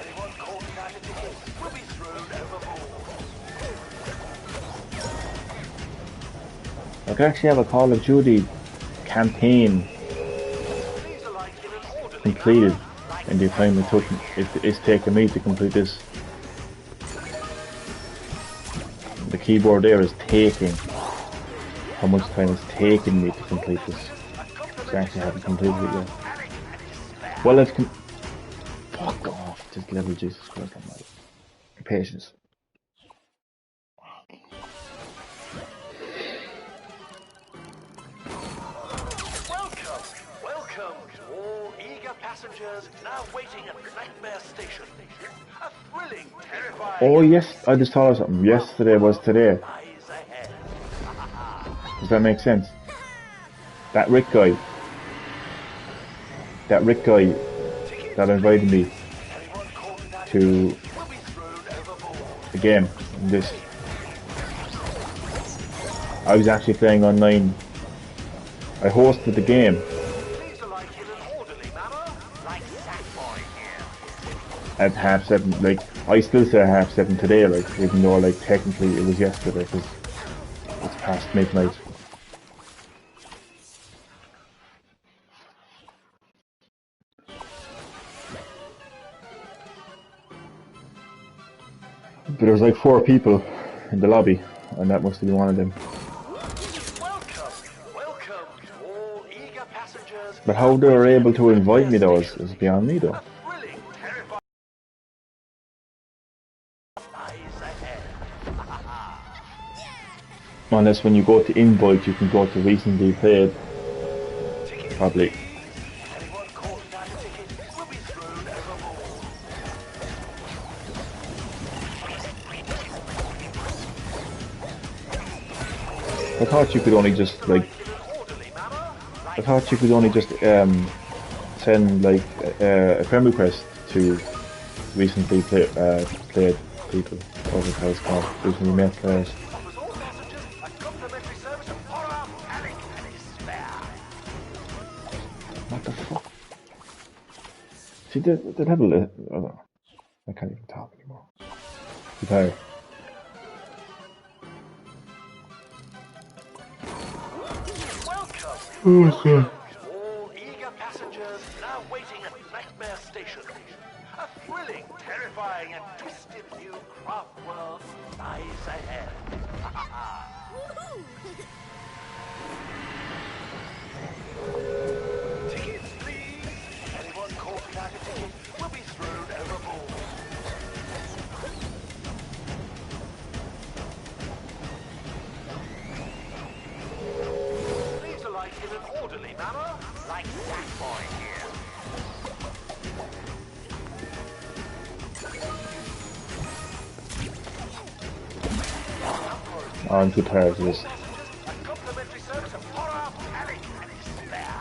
Anyone calling out a ticket will be thrown overboard. I could actually have a Call of Duty campaign Please alight in an orderly completed manner, in the time it took. It's taken me to complete this. The keyboard there is taking how much time it's taken me to complete this. So I actually haven't completed it yet. Well, it's fuck off this level, Jesus Christ, I'm like patience. Welcome, all eager passengers now waiting at Blackbear Station. A thrilling, terrifying, Oh yes, I just thought of something. Yesterday was today. lies ahead. Does that make sense? That Rick guy that invited me Anyone calling out to will be thrown overboard. the game in this. I was actually playing online. I hosted the game Please alight in an orderly manner, like Sackboy here. at 7:30. Like, I still say 7:30 today, like, even though, like, technically it was yesterday, because it's past midnight. But there was like 4 people in the lobby, and that must have been one of them. Welcome, all eager passengers. But how they were able to invite me though is beyond me though. Thrilling, terrifying lies ahead. Unless when you go to invite, you can go to recently played. Probably. Anyone caught without a ticket will be thrown overboard. I thought you could only just like. I thought you could only just send like a friend request to recently played people, or how it's called, recently met players. Offers all passengers a complimentary service of horror, panic, and despair. What the fuck? See, the level. Oh, I can't even talk anymore. I'm tired. Welcome. All eager passengers now waiting at Nightmare Station. A thrilling, terrifying, and twisted new craft world lies ahead. Tickets, please. Anyone caught without a ticket will be thrown overboard. Please alight in an orderly manner, like Sackboy here. Oh, I'm too tired for this. A complimentary service of horror, panic, and despair.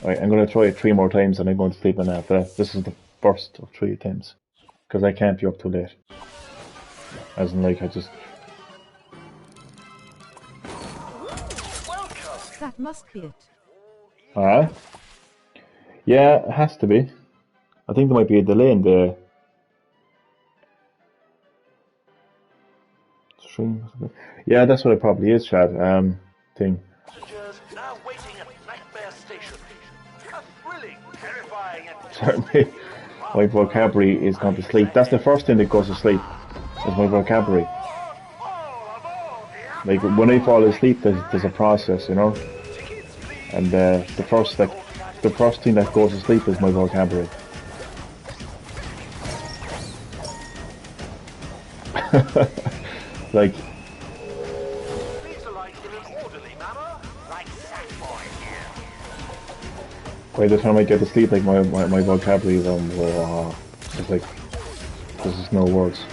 Right, I'm gonna try it 3 more times and I'm going to sleep on after that. This is the first of 3 attempts. Because I can't be up too late. As in, like, I just... That must be it. Alright. Yeah, it has to be. I think there might be a delay in the stream. Yeah, that's what it probably is, Chad. Thing. Passengers now waiting at Nightmare Station. A thrilling, terrifying, and Certainly, my vocabulary is going to sleep. That's the first thing that goes to sleep, is my vocabulary. Like, when I fall asleep, there's a process, you know? And the first thing that goes to sleep is my vocabulary. Like, please alight in an orderly manner, like Sackboy here. by the time I get to sleep, like my vocabulary is it's like there's just no words.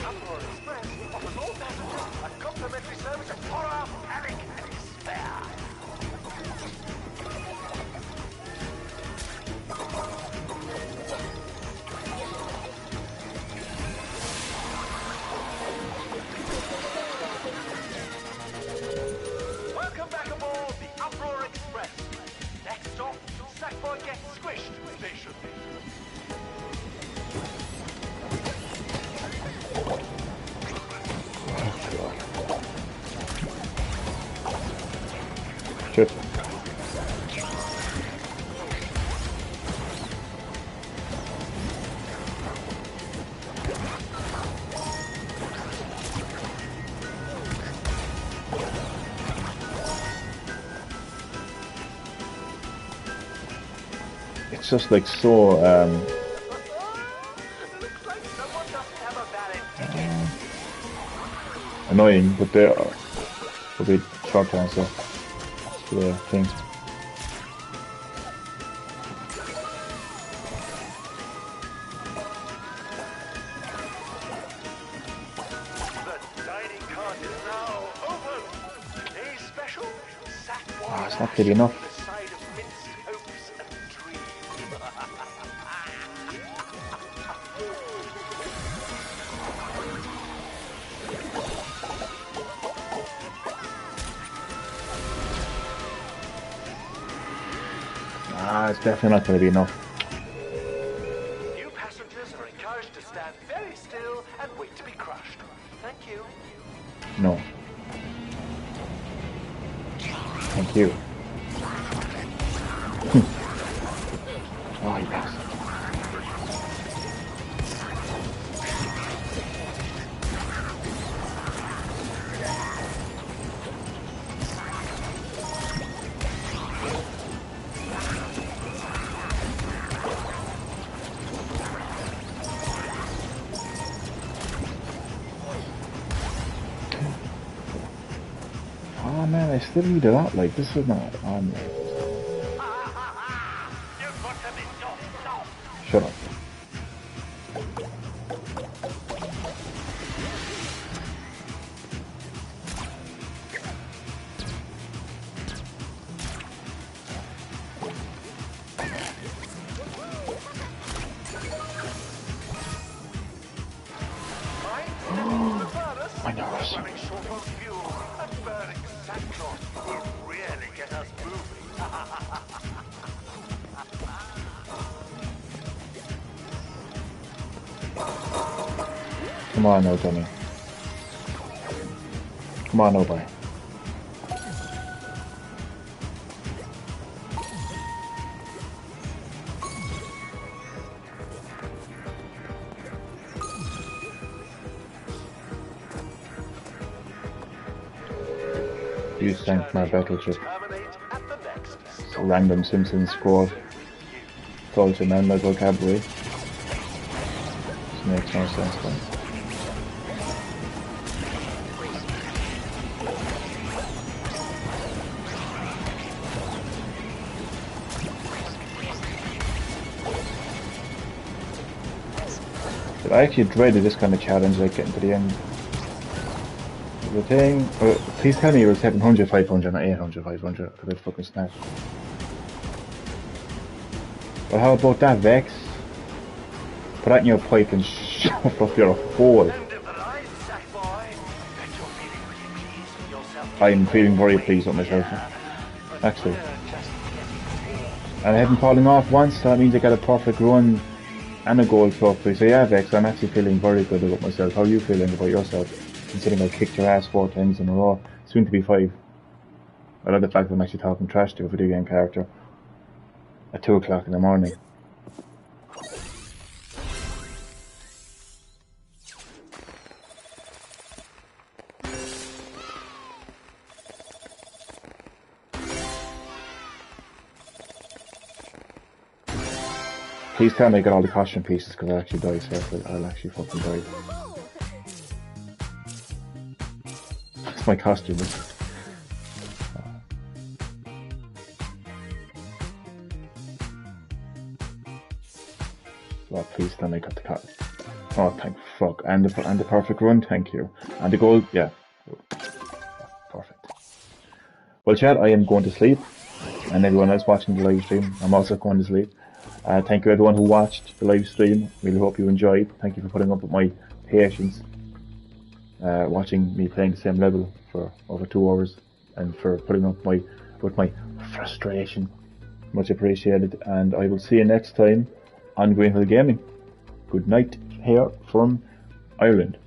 Uproar Express offers all passengers a complimentary service of horror, panic, and despair. Welcome back aboard the Uproar Express. Next stop, Sackboy gets squished station. Shit. It's just like so Looks like someone doesn't have a valid ticket. annoying, but they are a bit short ones, so the thing. The dining cart is now open. Today's special, Sackboy Ah, it's not good enough. with a side of minced hopes and dreams. that's definitely not going to be enough. New passengers are encouraged to stand very still and wait to be crushed. Thank you. No. Thank you. Oh, you bastard. Oh man, I still need a lot. Like, this is not on. Shut up. My nerves. Running short on fuel and burning sackcloth will really get us moving. Come on, no dummy. Come on, no boy. You sank my battleship. Terminate at the next stop. Random Simpsons squad. Culture man like vocabulary. This makes no sense then. But I actually dreaded this kind of challenge, like getting to the end. The thing, please tell me it was 700, 500, not 800, 500. A bit fucking snatch. But how about that, Vex? Put that in your pipe and shove up your hole. End of the line, Sackboy. Bet you're feeling pretty pleased with yourself. I'm feeling very pleased with myself, actually. And I haven't fallen off once, so that means I got a perfect run and a gold trophy. So yeah, Vex, I'm actually feeling very good about myself. How are you feeling about yourself? Considering I kicked your ass 4 times in a row, soon to be 5. I love the fact that I'm actually talking trash to a video game character at 2 o'clock in the morning. Please tell me I got all the costume pieces because I actually died, so I'll actually fucking die. That's my costume. Oh, please tell me I got the cut. Oh, thank fuck. And the perfect run, thank you. And the gold, yeah. Perfect. Well, chat, I am going to sleep. And everyone else watching the live stream, I'm also going to sleep. Thank you everyone who watched the live stream. Really hope you enjoyed. Thank you for putting up with my patience. Watching me playing the same level for over 2 hours. And for putting up with my frustration. Much appreciated. And I will see you next time on Greenhill Gaming. Good night here from Ireland.